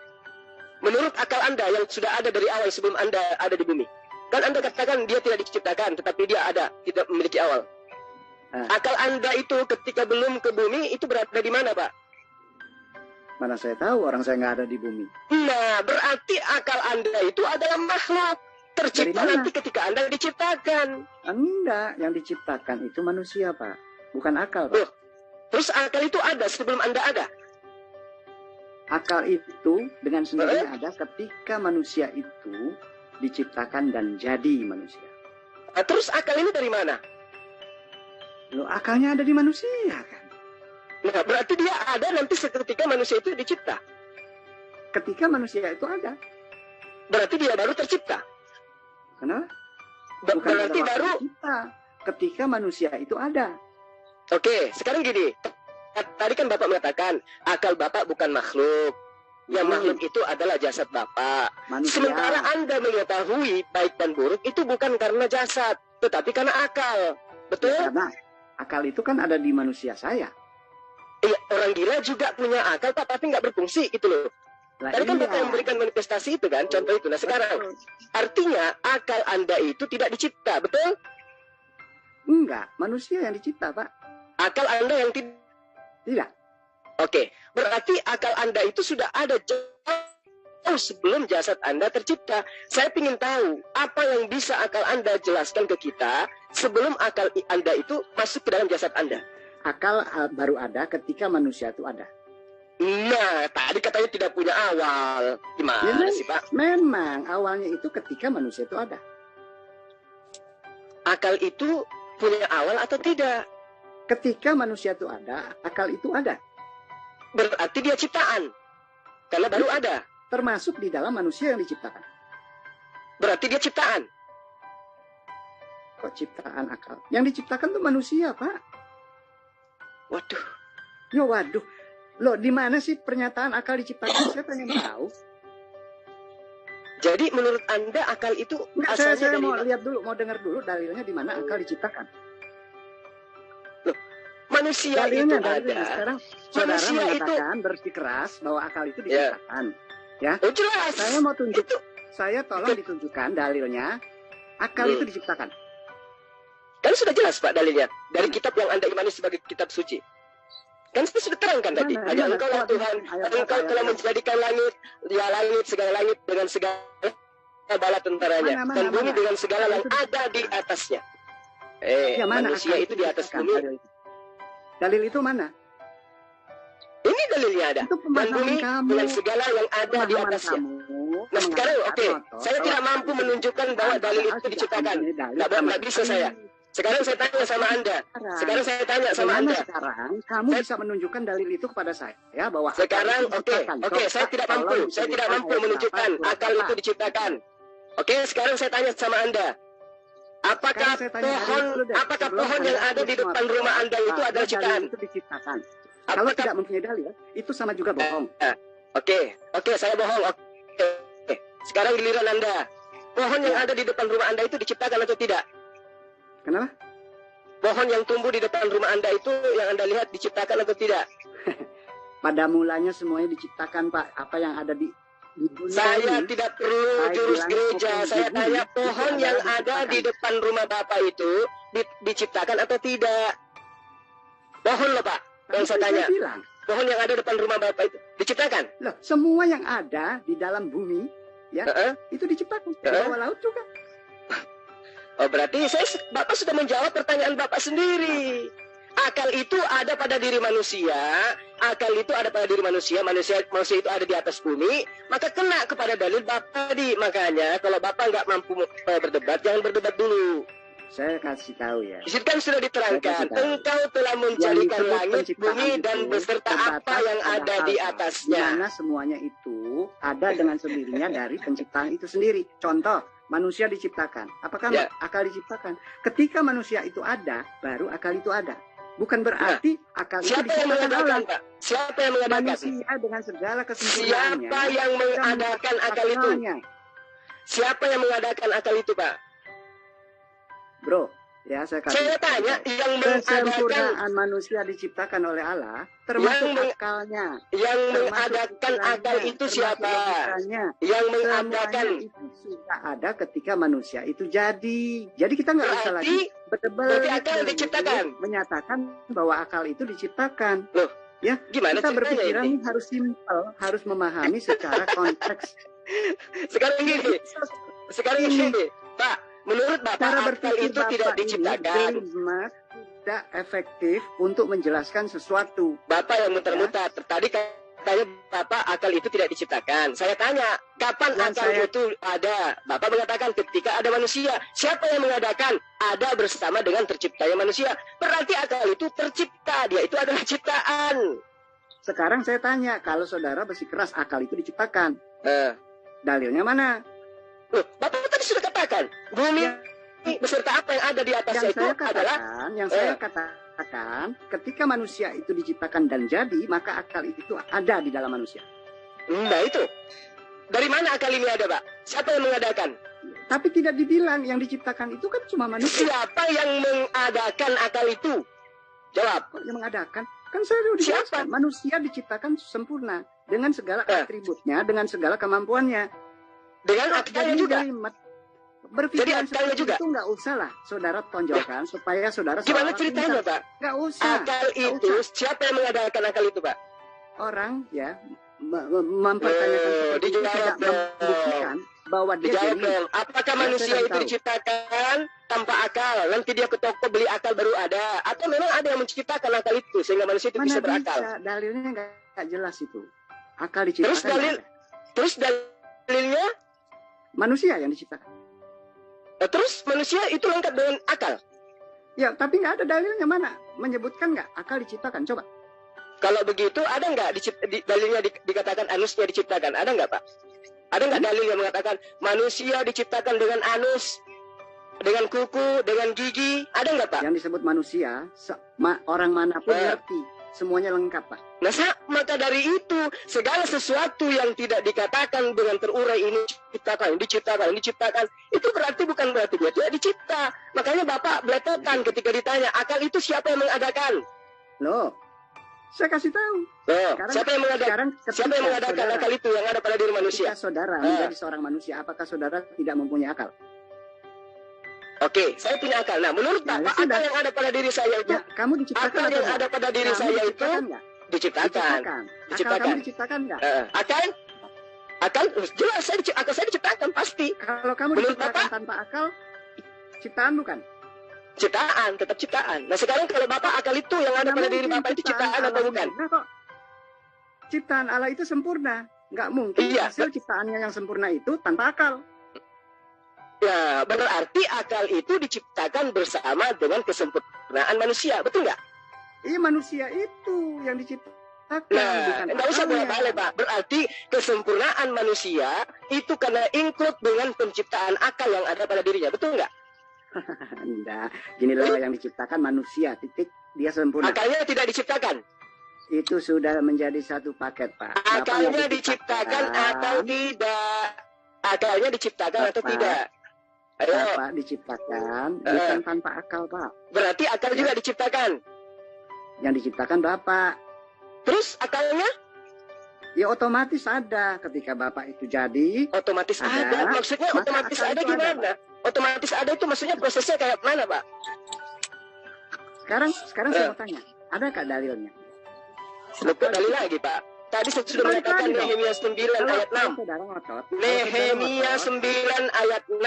Menurut akal Anda yang sudah ada dari awal sebelum Anda ada di bumi. Kan Anda katakan dia tidak diciptakan, tetapi dia ada, tidak memiliki awal. Akal Anda itu ketika belum ke bumi, itu berada di mana, Pak? Mana saya tahu, orang saya nggak ada di bumi. Nah, berarti akal Anda itu adalah makhluk. Tercipta nanti ketika Anda diciptakan. Enggak, yang diciptakan itu manusia, Pak. Bukan akal, Pak. Terus akal itu ada sebelum Anda ada? Akal itu dengan sendirinya ada ketika manusia itu diciptakan dan jadi manusia. Terus akal ini dari mana? Loh, akalnya ada di manusia kan? Nah, berarti dia ada nanti seketika manusia itu dicipta. Ketika manusia itu ada. Berarti dia baru tercipta. Kenapa? Bukan berarti baru tercipta. Ketika manusia itu ada. Oke, sekarang gini. Tadi kan Bapak mengatakan akal Bapak bukan makhluk. yang makhluk itu adalah jasad Bapak. Manusia. Sementara Anda mengetahui baik dan buruk itu bukan karena jasad, tetapi karena akal. Betul? Ya, karena akal itu kan ada di manusia saya. Iya, orang gila juga punya akal, Pak, tapi nggak berfungsi gitu loh. Lah, Tadi kan iya. Bapak memberikan manifestasi itu kan, contoh itu. Nah sekarang, artinya akal Anda itu tidak dicipta, betul? Enggak, manusia yang dicipta, Pak. Akal Anda yang tidak. Tidak. Oke, berarti akal Anda itu sudah ada jauh sebelum jasad Anda tercipta. Saya ingin tahu apa yang bisa akal Anda jelaskan ke kita sebelum akal Anda itu masuk ke dalam jasad Anda. Akal baru ada ketika manusia itu ada. Nah, tadi katanya tidak punya awal. Gimana sih, Pak? Memang awalnya itu ketika manusia itu ada. Akal itu punya awal atau tidak? Ketika manusia itu ada, akal itu ada. Berarti dia ciptaan. Karena baru ada. Termasuk di dalam manusia yang diciptakan. Berarti dia ciptaan. Kok ciptaan akal? Yang diciptakan tuh manusia, Pak. Waduh. Ya waduh. Loh, di mana sih pernyataan akal diciptakan? Saya pengen tahu. Jadi menurut Anda akal itu Enggak, asalnya saya dari mau lihat dulu, mau dengar dulu dalilnya di mana akal diciptakan. Loh, manusia Dalilnya, itu ada. Sekarang saudara Manusia mengatakan bersikeras bahwa akal itu diciptakan. Ya. Oh jelas. Saya mau tunjuk. Itu. Saya tolong ditunjukkan dalilnya akal itu diciptakan. Kan sudah jelas Pak dalilnya dari kitab yang Anda imani sebagai kitab suci. Kan sudah terangkan tadi. Hanya Engkau lah Tuhan, Engkau telah menjadikan langit, ya langit segala langit dengan segala bala tentaranya, dan bumi dengan segala yang ada di atasnya. Ya, manusia itu di atas bumi. Dalil itu mana? Ini dalilnya ada. Dan bumi dengan segala yang ada di atasnya. Nah sekarang oke, saya tidak mampu menunjukkan bahwa dalil itu diciptakan. Tidak bisa saya. Sekarang saya tanya sama Anda. Sekarang kamu bisa menunjukkan dalil itu kepada saya bahwa sekarang oke, saya tidak mampu menunjukkan akal itu diciptakan. Oke, sekarang saya tanya sama Anda. Apakah pohon yang ada di depan rumah Anda itu adalah ciptaan? Kalau tidak mempunyai dalil, itu sama juga bohong. Oke, saya bohong. Oke. Sekarang giliran Anda. Pohon yang ada di depan rumah Anda itu diciptakan atau tidak? Kenapa? Pohon yang tumbuh di depan rumah Anda itu yang Anda lihat diciptakan atau tidak? Pada mulanya semuanya diciptakan, Pak. Apa yang ada di dunia saya ini, tidak perlu jurus gereja. Saya tanya pohon yang ada di depan rumah Bapak itu diciptakan atau tidak? Pohon loh Pak. Yang saya tanya. Pohon yang ada di depan rumah Bapak itu diciptakan? Loh, semua yang ada di dalam bumi ya itu diciptakan. Di bawah laut juga. Oh berarti Bapak sudah menjawab pertanyaan Bapak sendiri. Akal itu ada pada diri manusia, manusia itu ada di atas bumi, maka kena kepada dalil Bapak tadi. Makanya kalau Bapak nggak mampu berdebat, jangan berdebat dulu. Saya kasih tahu ya. Di situ kan sudah diterangkan, Engkau telah menjadikan langit, bumi dan beserta apa yang ada di atasnya. Dimana semuanya itu ada dengan sendirinya dari penciptaan itu sendiri. Contoh, manusia diciptakan. Apakah akal diciptakan? Ketika manusia itu ada, baru akal itu ada. Bukan berarti akal itu diciptakan. Siapa yang mengadakan? Manusia dengan segala kesempurnaannya. Siapa yang mengadakan akal itu? Siapa yang mengadakan akal itu, Pak? Bro, ya saya tanya yang mengadakan manusia diciptakan oleh Allah, termasuk akalnya. Yang mengadakan akal itu siapa? Yang mengadakan itu sudah ada ketika manusia itu jadi. Jadi kita nggak usah lagi berdebat. Berarti akal diciptakan. Menyatakan bahwa akal itu diciptakan. Loh, ya gimana kita berpikiran ini? Harus simpel, harus memahami secara konteks. Sekarang gini, Pak. Menurut Bapak, akal itu tidak diciptakan. Tidak efektif untuk menjelaskan sesuatu. Bapak yang muter-muter. Tadi katanya Bapak akal itu tidak diciptakan. Saya tanya, kapan akal itu ada? Bapak mengatakan ketika ada manusia. Siapa yang mengadakan? Ada bersama dengan terciptanya manusia. Berarti akal itu tercipta. Dia itu adalah ciptaan. Sekarang saya tanya, kalau saudara bersikeras akal itu diciptakan. Dalilnya mana? Bapak tadi sudah katakan, bumi beserta apa yang ada di atasnya itu adalah yang saya katakan, ketika manusia itu diciptakan dan jadi, maka akal itu ada di dalam manusia. Nah itu. Dari mana akal ini ada, Pak? Siapa yang mengadakan? Tapi tidak dibilang yang diciptakan itu kan cuma manusia. Siapa yang mengadakan akal itu? Jawab. Kok yang mengadakan? Kan saya sudah dijelaskan. Manusia diciptakan sempurna dengan segala atributnya, dengan segala kemampuannya. Dengan akalnya juga. Berpikiran seperti juga. Itu nggak usah lah, saudara tonjolkan supaya saudara. Gimana ceritanya, Pak? Nggak usah. Akal itu siapa yang mengadakan akal itu, Pak? Orang ya mempertanyakan seperti itu tidak membuktikan bahwa dia dijawab. Apakah manusia itu diciptakan tanpa akal? Nanti dia ke toko beli akal baru ada, atau memang ada yang menciptakan akal itu sehingga manusia itu bisa berakal? Dalilnya nggak jelas itu. Akal diciptakan. Terus dalilnya manusia yang diciptakan. Terus manusia itu lengkap dengan akal. Ya, tapi nggak ada dalilnya mana menyebutkan nggak akal diciptakan? Coba. Kalau begitu ada nggak dalilnya dikatakan anusnya diciptakan? Ada nggak, Pak? Ada nggak dalil yang mengatakan manusia diciptakan dengan anus, dengan kuku, dengan gigi? Ada nggak, Pak? Yang disebut manusia, orang manapun ngerti, semuanya lengkap, Pak. Nah, maka dari itu segala sesuatu yang tidak dikatakan dengan terurai ini diciptakan, itu bukan berarti dia tidak dicipta. Makanya Bapak belepotan ketika ditanya akal itu siapa yang mengadakan? Loh, saya kasih tahu. Siapa yang mengadakan akal itu yang ada pada diri manusia? Ketika saudara menjadi seorang manusia, apakah saudara tidak mempunyai akal? Oke, saya punya akal. Nah, menurut Bapak, akal yang ada pada diri saya itu, kamu diciptakan akal yang ada pada diri saya itu diciptakan. Akal kamu diciptakan nggak? Akal jelas akal saya diciptakan pasti. Kalau kamu diciptakan tanpa akal, ciptaan bukan? Ciptaan, tetap ciptaan. Nah sekarang kalau Bapak akal itu yang ada pada diri Bapak itu ciptaan atau bukan? Nah, kok ciptaan Allah itu sempurna. Nggak mungkin hasil ciptaannya yang sempurna itu tanpa akal. Ya, berarti akal itu diciptakan bersama dengan kesempurnaan manusia, betul nggak? Iya, manusia itu yang diciptakan. Nah, nggak usah bolak-balik, Pak. Berarti kesempurnaan manusia itu karena include dengan penciptaan akal yang ada pada dirinya, betul nggak? Enggak, gini loh, yang diciptakan manusia, titik, dia sempurna. Akalnya tidak diciptakan? Itu sudah menjadi satu paket, Pak. Akalnya diciptakan atau tidak? Akalnya diciptakan atau tidak? Ayo. Bapak diciptakan, bukan tanpa akal, Pak. Berarti akal juga diciptakan? Yang diciptakan Bapak. Terus akalnya? Ya otomatis ada ketika Bapak itu jadi. Otomatis ada? Maksudnya otomatis ada gimana? Otomatis ada itu maksudnya prosesnya kayak mana, Pak? Sekarang saya mau tanya, adakah dalilnya? Bukan dalil lagi, Pak. Tadi saya sudah mengatakan Nehemia 9 ayat 6. Nehemia 9 ayat 6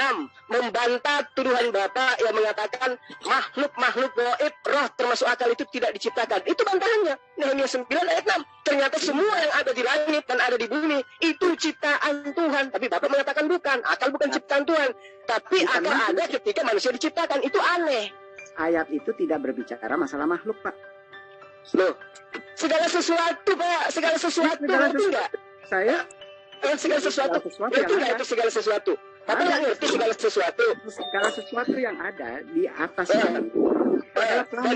membantah tuduhan Bapak yang mengatakan makhluk-makhluk gaib, roh termasuk akal itu tidak diciptakan. Itu bantahannya. Nehemia 9 ayat 6. Ternyata semua yang ada di langit dan ada di bumi itu ciptaan Tuhan. Tapi Bapak mengatakan bukan. Akal bukan ciptaan Tuhan. Tapi akal ada ketika manusia diciptakan. Itu aneh. Ayat itu tidak berbicara masalah makhluk, Pak. Loh, segala sesuatu, Pak. Segala sesuatu, ngerti nggak? Segala sesuatu. Ngerti nggak itu segala sesuatu? Bapak nggak ngerti segala sesuatu. Segala sesuatu yang ada di atas dan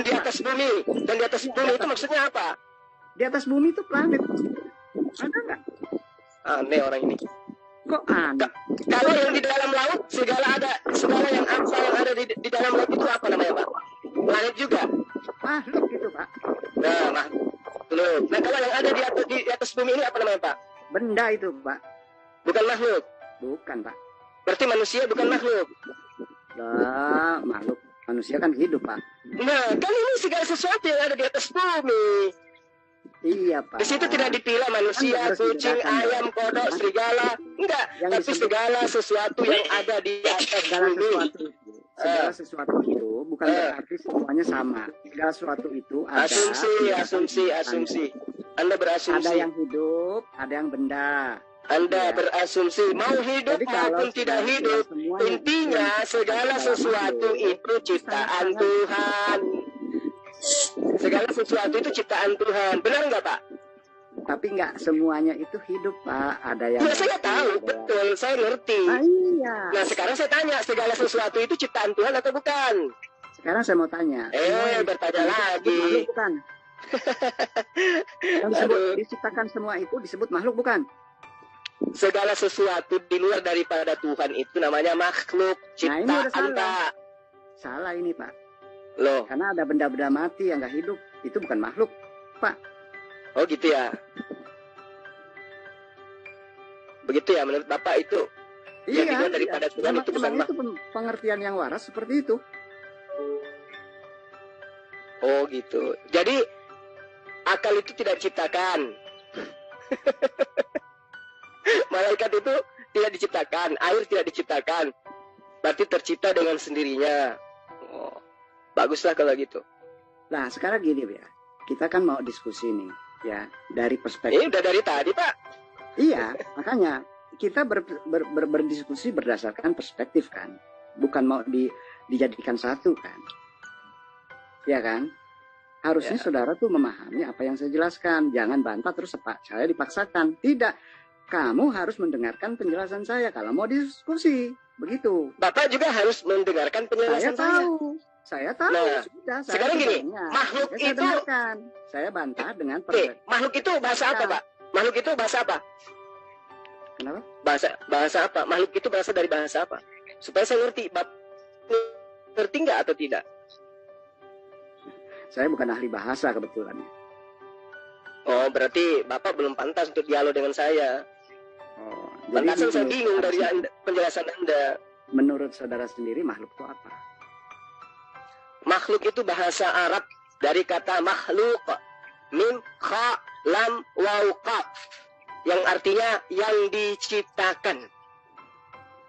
di atas bumi. Dan di atas bumi itu maksudnya apa? Di atas bumi itu planet. Ada nggak? Aneh orang ini. Kok aneh? Kalau yang di dalam laut, segala yang ada di dalam laut itu apa namanya, Pak? Planet juga. Makhluk itu, Pak. Nah, makhluk. Nah, kalau yang ada di atas bumi ini apa namanya, Pak? Benda itu, Pak. Bukan makhluk. Bukan, Pak. Berarti manusia bukan makhluk. Lah, makhluk. Manusia kan hidup, Pak. Nah, kan ini segala sesuatu yang ada di atas bumi. Iya, Pak. Di situ tidak dipilah manusia, kucing, ayam, kodok, serigala. Enggak, tapi segala sesuatu yang ada di atas bumi. Segala sesuatu itu bukan berarti semuanya sama. Segala sesuatu itu ada. Asumsi. Anda berasumsi. Ada yang hidup, ada yang benda. Anda berasumsi mau hidup maupun tidak hidup. Intinya segala sesuatu itu ciptaan Tuhan. Segala sesuatu itu ciptaan Tuhan. Benar nggak, Pak? Tapi nggak semuanya itu hidup, Pak. Ada yang... Ya, saya tahu. Betul, saya ngerti. Iya. Nah, sekarang saya tanya, segala sesuatu itu ciptaan Tuhan atau bukan? Sekarang saya mau tanya. Bertanya lagi. Bukan. Yang diciptakan semua itu disebut makhluk, bukan? segala sesuatu di luar daripada Tuhan itu namanya makhluk ciptaan. Nah, ini udah salah. Pak. Salah ini, Pak. Loh. Karena ada benda-benda mati yang nggak hidup. Itu bukan makhluk, Pak. Oh gitu ya. Begitu ya menurut Bapak itu. Iya, yang di luar daripada Tuhan itu bukan itu pengertian yang waras seperti itu. Oh gitu. Jadi akal itu tidak diciptakan. Malaikat itu tidak diciptakan, air tidak diciptakan. Berarti tercipta dengan sendirinya. Oh, baguslah kalau gitu. Nah, sekarang gini ya. Kita kan mau diskusi nih, ya, dari perspektif. Ini udah dari tadi, Pak. Iya, makanya kita berdiskusi berdasarkan perspektif kan. Bukan mau dijadikan satu kan. Ya kan? Harusnya ya. Saudara tuh memahami apa yang saya jelaskan. Jangan bantah terus saya dipaksakan. Tidak. Kamu harus mendengarkan penjelasan saya kalau mau diskusi. Begitu. Bapak juga harus mendengarkan penjelasan saya. Saya tahu. Nah, sudah. Sekarang gini, makhluk itu... dengarkan. Saya bantah dengan... makhluk itu bahasa apa, Pak? Makhluk itu bahasa apa? Kenapa? Bahasa apa? Makhluk itu berasal dari bahasa apa? Supaya saya ngerti. Bapak ngerti nggak atau tidak? Saya bukan ahli bahasa kebetulan. Oh, berarti Bapak belum pantas untuk dialog dengan saya. Oh, pantasan saya bingung dari penjelasan Anda. Menurut saudara sendiri makhluk itu apa? Makhluk itu bahasa Arab dari kata makhluk. Mim, kha, lam, waw, qaf. Yang artinya yang diciptakan.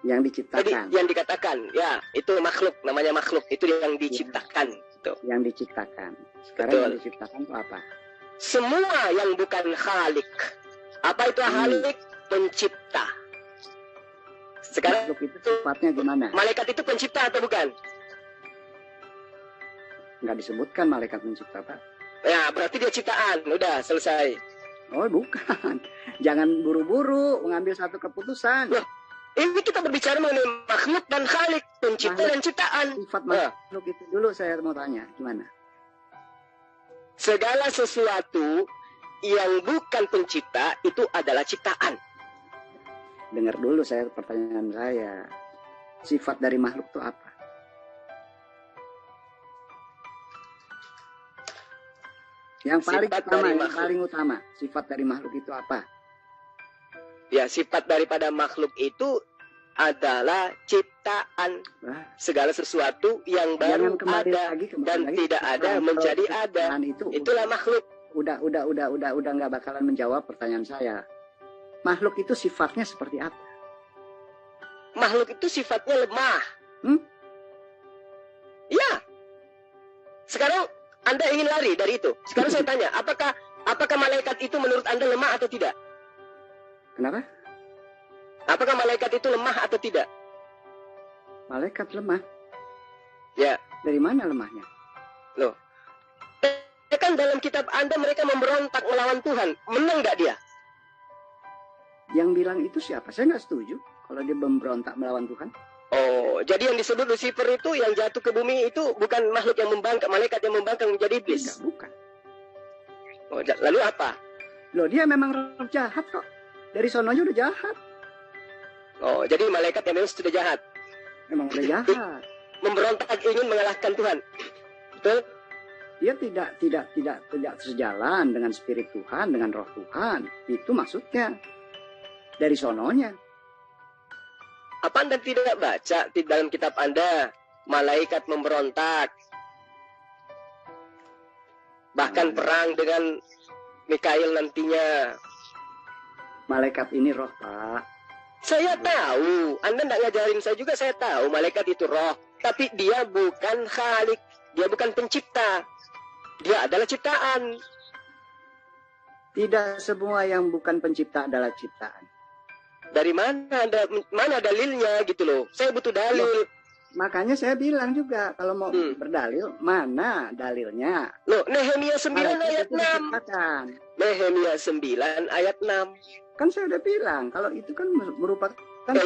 Yang diciptakan. Jadi yang dikatakan, ya, itu makhluk, namanya makhluk. Itu yang diciptakan. Ya. Yang diciptakan. Sekarang betul. Yang diciptakan itu apa? Semua yang bukan khalik. Apa itu khalik? Pencipta. Sekarang makhluk itu sifatnya gimana? Malaikat itu pencipta atau bukan? Nggak disebutkan malaikat pencipta, Pak. Ya, berarti dia ciptaan. Udah, selesai. Oh, bukan. Jangan buru-buru mengambil satu keputusan. Loh, ini kita berbicara mengenai makhluk dan khalik, pencipta dan ciptaan. Sifat makhluk itu dulu saya mau tanya, gimana? Segala sesuatu yang bukan pencipta itu adalah ciptaan. Dengar dulu pertanyaan saya. Sifat dari makhluk itu apa? Yang paling utama, sifat dari makhluk itu apa? Ya, sifat daripada makhluk itu adalah ciptaan. Segala sesuatu yang baru ada dan tidak ada menjadi ada. Itulah makhluk. Udah nggak bakalan menjawab pertanyaan saya. Makhluk itu sifatnya seperti apa? Makhluk itu sifatnya lemah. Ya. Sekarang Anda ingin lari dari itu. Sekarang saya tanya, apakah malaikat itu menurut Anda lemah atau tidak? Kenapa? Apakah malaikat itu lemah atau tidak? Malaikat lemah? Ya. Dari mana lemahnya? Loh. Kan dalam kitab Anda mereka memberontak melawan Tuhan. Menang nggak dia? Yang bilang itu siapa? Saya nggak setuju kalau dia memberontak melawan Tuhan. Oh, jadi yang disebut Lucifer itu yang jatuh ke bumi itu bukan makhluk yang membangkang, malaikat yang membangkang menjadi iblis. Tidak, bukan. Oh, lalu apa? Loh, dia memang roh jahat kok. Dari sononya udah jahat. Oh, jadi malaikat yang memang sudah jahat. Memang udah jahat. Memberontak ingin mengalahkan Tuhan. Betul? Dia tidak sejalan dengan spirit Tuhan, dengan roh Tuhan. Itu maksudnya. Dari sononya. Apa Anda tidak baca di dalam kitab Anda malaikat memberontak? Bahkan perang dengan Mikail nantinya. Malaikat ini roh, Pak. Saya tahu. Anda tidak ngajarin saya juga, saya tahu malaikat itu roh. Tapi dia bukan khalik. Dia bukan pencipta. Dia adalah ciptaan. Tidak semua yang bukan pencipta adalah ciptaan. Dari mana dalilnya gitu loh. Saya butuh dalil. Makanya saya bilang juga kalau mau berdalil, mana dalilnya? Loh, Nehemia 9 ayat 6. Nehemia 9 ayat 6. Kan saya udah bilang kalau itu kan merupakan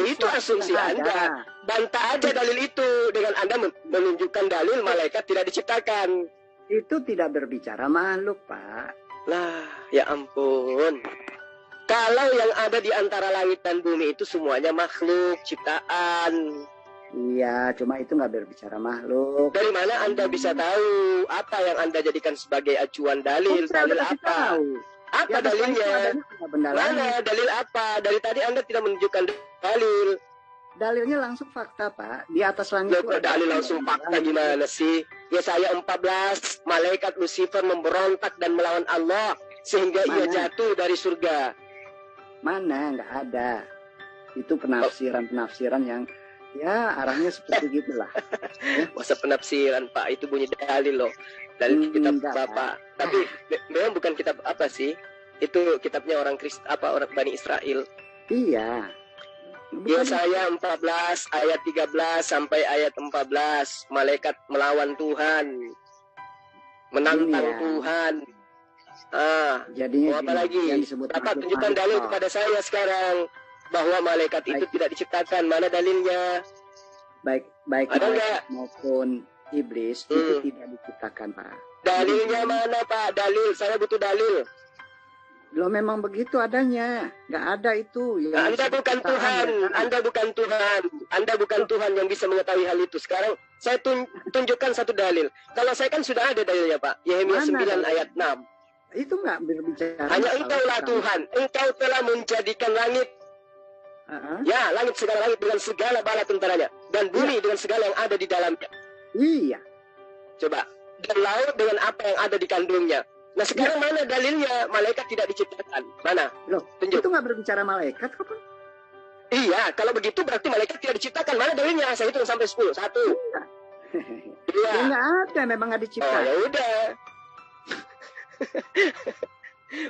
itu asumsi Anda. Bantah aja dalil itu dengan Anda menunjukkan dalil malaikat tidak diciptakan. Itu tidak berbicara makhluk, Pak. Lah, ya ampun. Kalau yang ada di antara langit dan bumi itu semuanya makhluk, ciptaan. Iya, cuma itu nggak berbicara makhluk. Dari mana Anda bisa tahu? Apa yang Anda jadikan sebagai acuan dalil? Saya Dalil udah kasih apa? tahu. Apa Di atas langit dalilnya? adanya benda langit. Mana dalil apa? Dari tadi Anda tidak menunjukkan dalil. Dalilnya langsung fakta, Pak. Di atas langit Loh, dalil langsung fakta gimana sih? Yesaya 14, malaikat Lucifer memberontak dan melawan Allah sehingga ia jatuh dari surga. Mana? Nggak ada. Itu penafsiran-penafsiran yang ya arahnya seperti gitulah. Masa penafsiran, Pak? Itu bunyi dalil loh. Dalil kitab Bapak. Tapi memang bukan kitab apa sih? Itu kitabnya orang Kristen, orang Bani Israel. Iya. Yesaya 14 ayat 13 sampai ayat 14, malaikat melawan Tuhan, menantang Tuhan. Jadinya apa lagi? Bapak tunjukkan dalil kepada saya sekarang bahwa malaikat itu tidak diciptakan. Mana dalilnya? Baik malaikat maupun iblis itu tidak diciptakan, Pak. Dalilnya mana, Pak? Dalil, saya butuh dalil. Loh, memang begitu adanya. Nggak ada itu. Anda bukan Tuhan. Anda bukan Tuhan. Anda bukan Tuhan yang bisa mengetahui hal itu. Sekarang saya tunjukkan satu dalil. Kalau saya kan sudah ada dalilnya, Pak. Yeremia 9 ayat 6. Itu nggak berbicara. Hanya engkaulah Tuhan. Engkau telah menjadikan langit. Ya, langit segala langit dengan segala bala tentaranya. Dan bumi dengan segala yang ada di dalamnya. Iya. Coba. Dan laut dengan apa yang ada di kandungnya. Nah sekarang mana dalilnya malaikat tidak diciptakan? Mana? Loh, tunjuk. Itu nggak berbicara malaikat kapan? Iya, kalau begitu berarti malaikat tidak diciptakan. Mana dalilnya? Saya hitung sampai 10. 1. Iya. Ya, nggak ada, memang nggak diciptakan. Oh ya udah.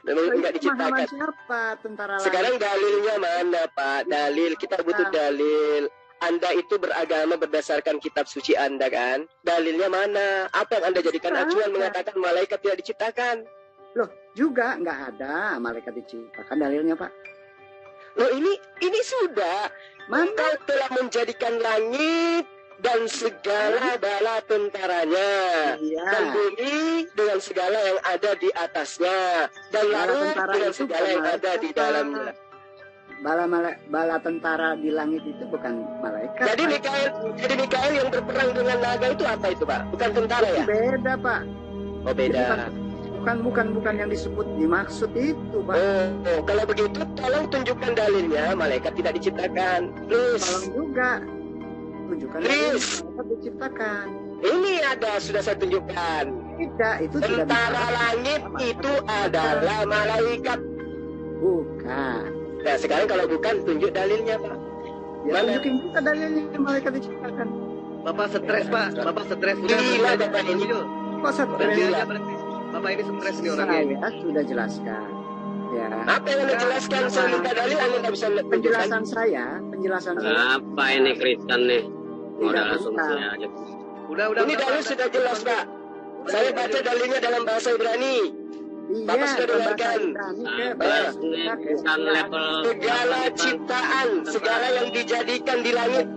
Memang nggak diciptakan. Siapa tentara sekarang dalilnya mana, Pak? Dalil, kita butuh dalil. Anda itu beragama berdasarkan kitab suci Anda kan? Dalilnya mana? Apa yang Anda jadikan acuan mengatakan malaikat tidak diciptakan? Loh, juga nggak ada malaikat diciptakan dalilnya, Pak. Loh, ini sudah. Engkau telah menjadikan langit dan segala bala tentaranya. Dan bumi dengan segala yang ada di atasnya. Dan laut dengan segala yang ada di dalamnya. Bala tentara di langit itu bukan malaikat. Jadi Mikael yang berperang dengan naga itu apa itu, Pak? Bukan tentara ya? Beda, Pak. Oh, beda. Bukan yang disebut dimaksud itu, Pak. Oh, kalau begitu tolong tunjukkan dalilnya malaikat tidak diciptakan. Please. Tolong juga tunjukkan malaikat diciptakan. Ini ada, sudah saya tunjukkan. Tidak, itu tentara langit itu adalah malaikat. Bukan. Nah sekarang kalau bukan, tunjuk dalilnya, Pak. Ya, tunjukin kita dalilnya malaikat diciptakan. Bapak stres, Pak. Bapak stres. Gila Bapak ini. Kok stres? Bapak ini stres nih orangnya. Saya sudah jelaskan. Ya. Apa yang Anda jelaskan? Saya minta dalil, Anda nggak bisa tunjukkan. Penjelasan saya. Apa ini Kristen nih? Udah langsung saya aja. Udah. Ini dalil sudah jelas, Pak. Saya baca dalilnya dalam bahasa Ibrani. Bapak sudah dengarkan. Segala ciptaan, segala yang dijadikan di langit,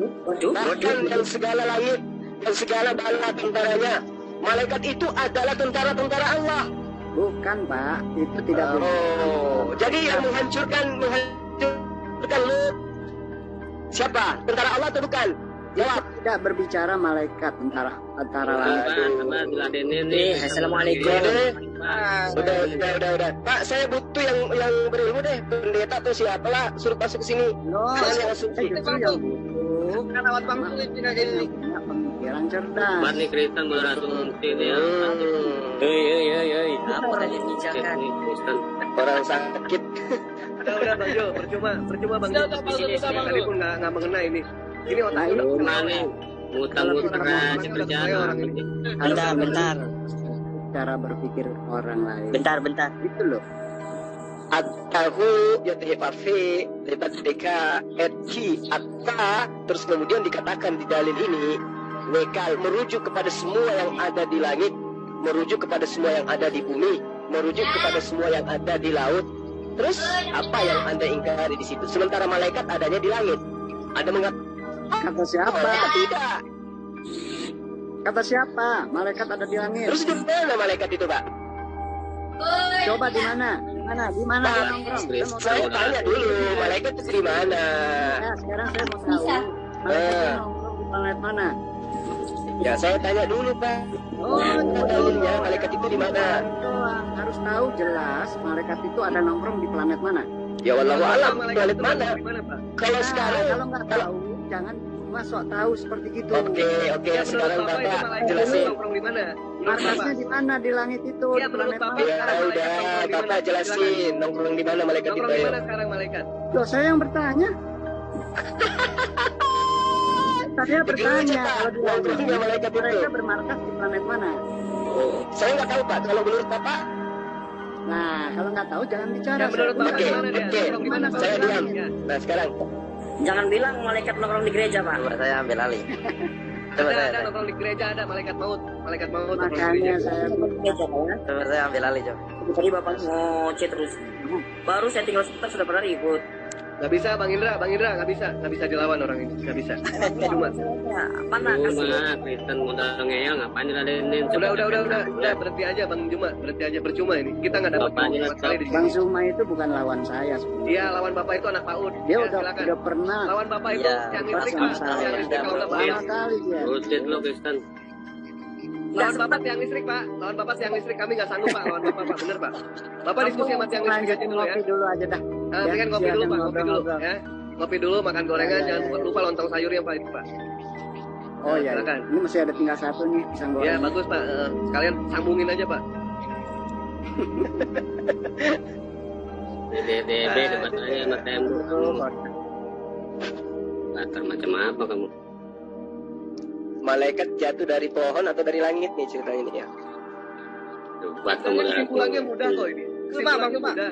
bahkan dan segala langit dan segala bala tentaranya, malaikat itu adalah tentara-tentara Allah. Bukan, Pak. Itu tidak. Oh, jadi yang menghancurkan Lut siapa? Tentara Allah atau bukan? Jawab. Tidak berbicara malaikat, tentara langit. Assalamualaikum. Udah. Pak, saya butuh yang berilmu deh, pendeta atau siapalah, suruh masuk ke sini. Yang suci. Kan awat bangku tidak jadi. Pemikiran cerdas. Buat nih Kristen langsung sini ya. Apa tadi bicara Kristen? Orang sakit. Udah Bang Jo, percuma Bang Jo. Tadi pun nggak mengena ini. Ini otak udah kemana? Ngutang-ngutang aja berjalan. Bentar. Cara berpikir orang lain. Bentar. Itu loh. Atahu yathifafi libatdika etki atta, terus kemudian dikatakan di dalil ini nekal merujuk kepada semua yang ada di langit, merujuk kepada semua yang ada di bumi, merujuk kepada semua yang ada di laut. Terus apa yang Anda ingkari di situ? Sementara malaikat adanya di langit. Anda mengatakan kata siapa? Tidak. Kata siapa? Malaikat ada di langit. Terus di mana malaikat itu, Pak? Coba di mana? Di mana dia nongkrong? Saya tanya dulu, malaikat itu di mana? Nah, sekarang saya mau tahu. Malaikat nongkrong di planet mana? Ya saya tanya dulu Pak. Dalilnya malaikat itu di mana? Harus tahu jelas malaikat itu ada nongkrong di planet mana. Ya wallahu alam, planet mana? Kalau sekarang kalau nggak tahu, jangan masuk tahu seperti itu. Oke, sekarang Bapak jelasin. Nongkrong di mana? Markasnya di mana di langit itu? Ya, di planet mana? Ya udah, Bapak jelasin nongkrong di mana malaikat itu. Nongkrong di mana sekarang malaikat? Loh, saya yang bertanya. Saya bertanya kalau di langit malaikat itu. mereka bermarkas di planet mana? Oh, saya nggak tahu Pak. Kalau menurut Bapak? Nah, kalau nggak tahu jangan bicara. Ya, menurut Bapak Oke, gimana dia? Nongkrong di mana? saya diam. Nah sekarang. Jangan bilang malaikat nongkrong di gereja, Pak. Coba saya ambil alih. Ada nongkrong di gereja, ada malaikat maut nongkrong di Makanya gereja. saya Gereja, Pak, ya. Coba saya ambil alih, coba. Tadi Bapak ngoceh terus. Baru saya tinggal sebentar sudah pernah ribut. Nggak bisa Bang Indra nggak bisa dilawan orang ini, nggak bisa. Cuma. Mana kasih? Kristen modal ngeyel ngapain diladenin? Udah berhenti aja Bang Juma, berhenti aja percuma ini. Kita nggak dapat Bapaknya sama sekali di Bang sini. Zuma itu bukan lawan saya sebenarnya. Iya, lawan Bapak itu anak PAUD. Dia Ya, udah silakan. pernah Lawan Bapak itu Iya, yang listrik sama Pak, saya. yang listrik kalau nggak Lama bayar. kali dia. Bullshit lo Kristen. Lawan Bapak tiang listrik Pak, lawan Bapak tiang listrik kami nggak sanggup Pak, lawan Bapak Pak, bener Pak. Bapak diskusi sama tiang listrik aja dulu ya. Ngopi dulu aja dah. Kan ngopi dulu Pak, ngopi dulu ngobrol-ngobrol. ya. Ngopi dulu, makan gorengan, jangan lupa lontong sayurnya Pak itu Pak. Oh iya, Silakan. ini masih ada tinggal satu nih pisang goreng. Ya bagus Pak, sekalian sambungin aja Pak. DDB debat aja sama tembok kamu. Latar macam apa kamu? Malaikat jatuh dari pohon atau dari langit nih cerita ini ya? Debat kamu dari aku. Kesimpulannya mudah kok ini. Kesimpulannya mudah.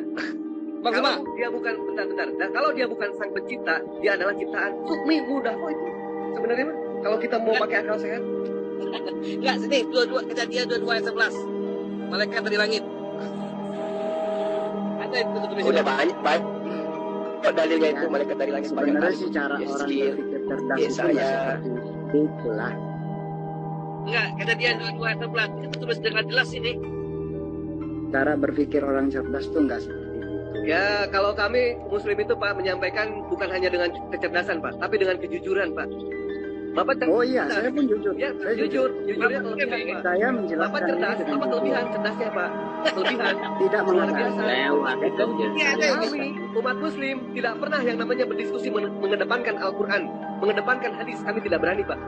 Kalau dia bukan bentar. Dan kalau dia bukan sang pencipta, dia adalah ciptaan. Sukmi mudah kok itu. Sebenarnya mah kalau kita mau pakai akal sehat. Enggak, sini kejadian 22 ayat 11. Malaikat dari langit. Ada itu tulisan. Udah banyak dalilnya itu malaikat dari langit banyak Sebenarnya kali. sih cara orang Yesir, berpikir cerdas itu Yesaya. nggak seperti itulah. Enggak, kejadian 22 ayat 11. Itu tulis dengan jelas ini. Cara berpikir orang cerdas tuh nggak seperti itu. Ya, kalau kami Muslim itu Pak menyampaikan bukan hanya dengan kecerdasan Pak, tapi dengan kejujuran Pak. Bapak Oh iya, saya pun jujur. Ya, Saya jujurnya kelebihan Pak. Saya Bapak menjelaskan cerdas, ini dengan apa jujur. kelebihan cerdasnya Pak? Kelebihan. Tidak Luar mengatakan. biasa. Lewat itu aja. Kami umat Muslim tidak pernah yang namanya berdiskusi mengedepankan Al-Quran, mengedepankan hadis. Kami tidak berani Pak.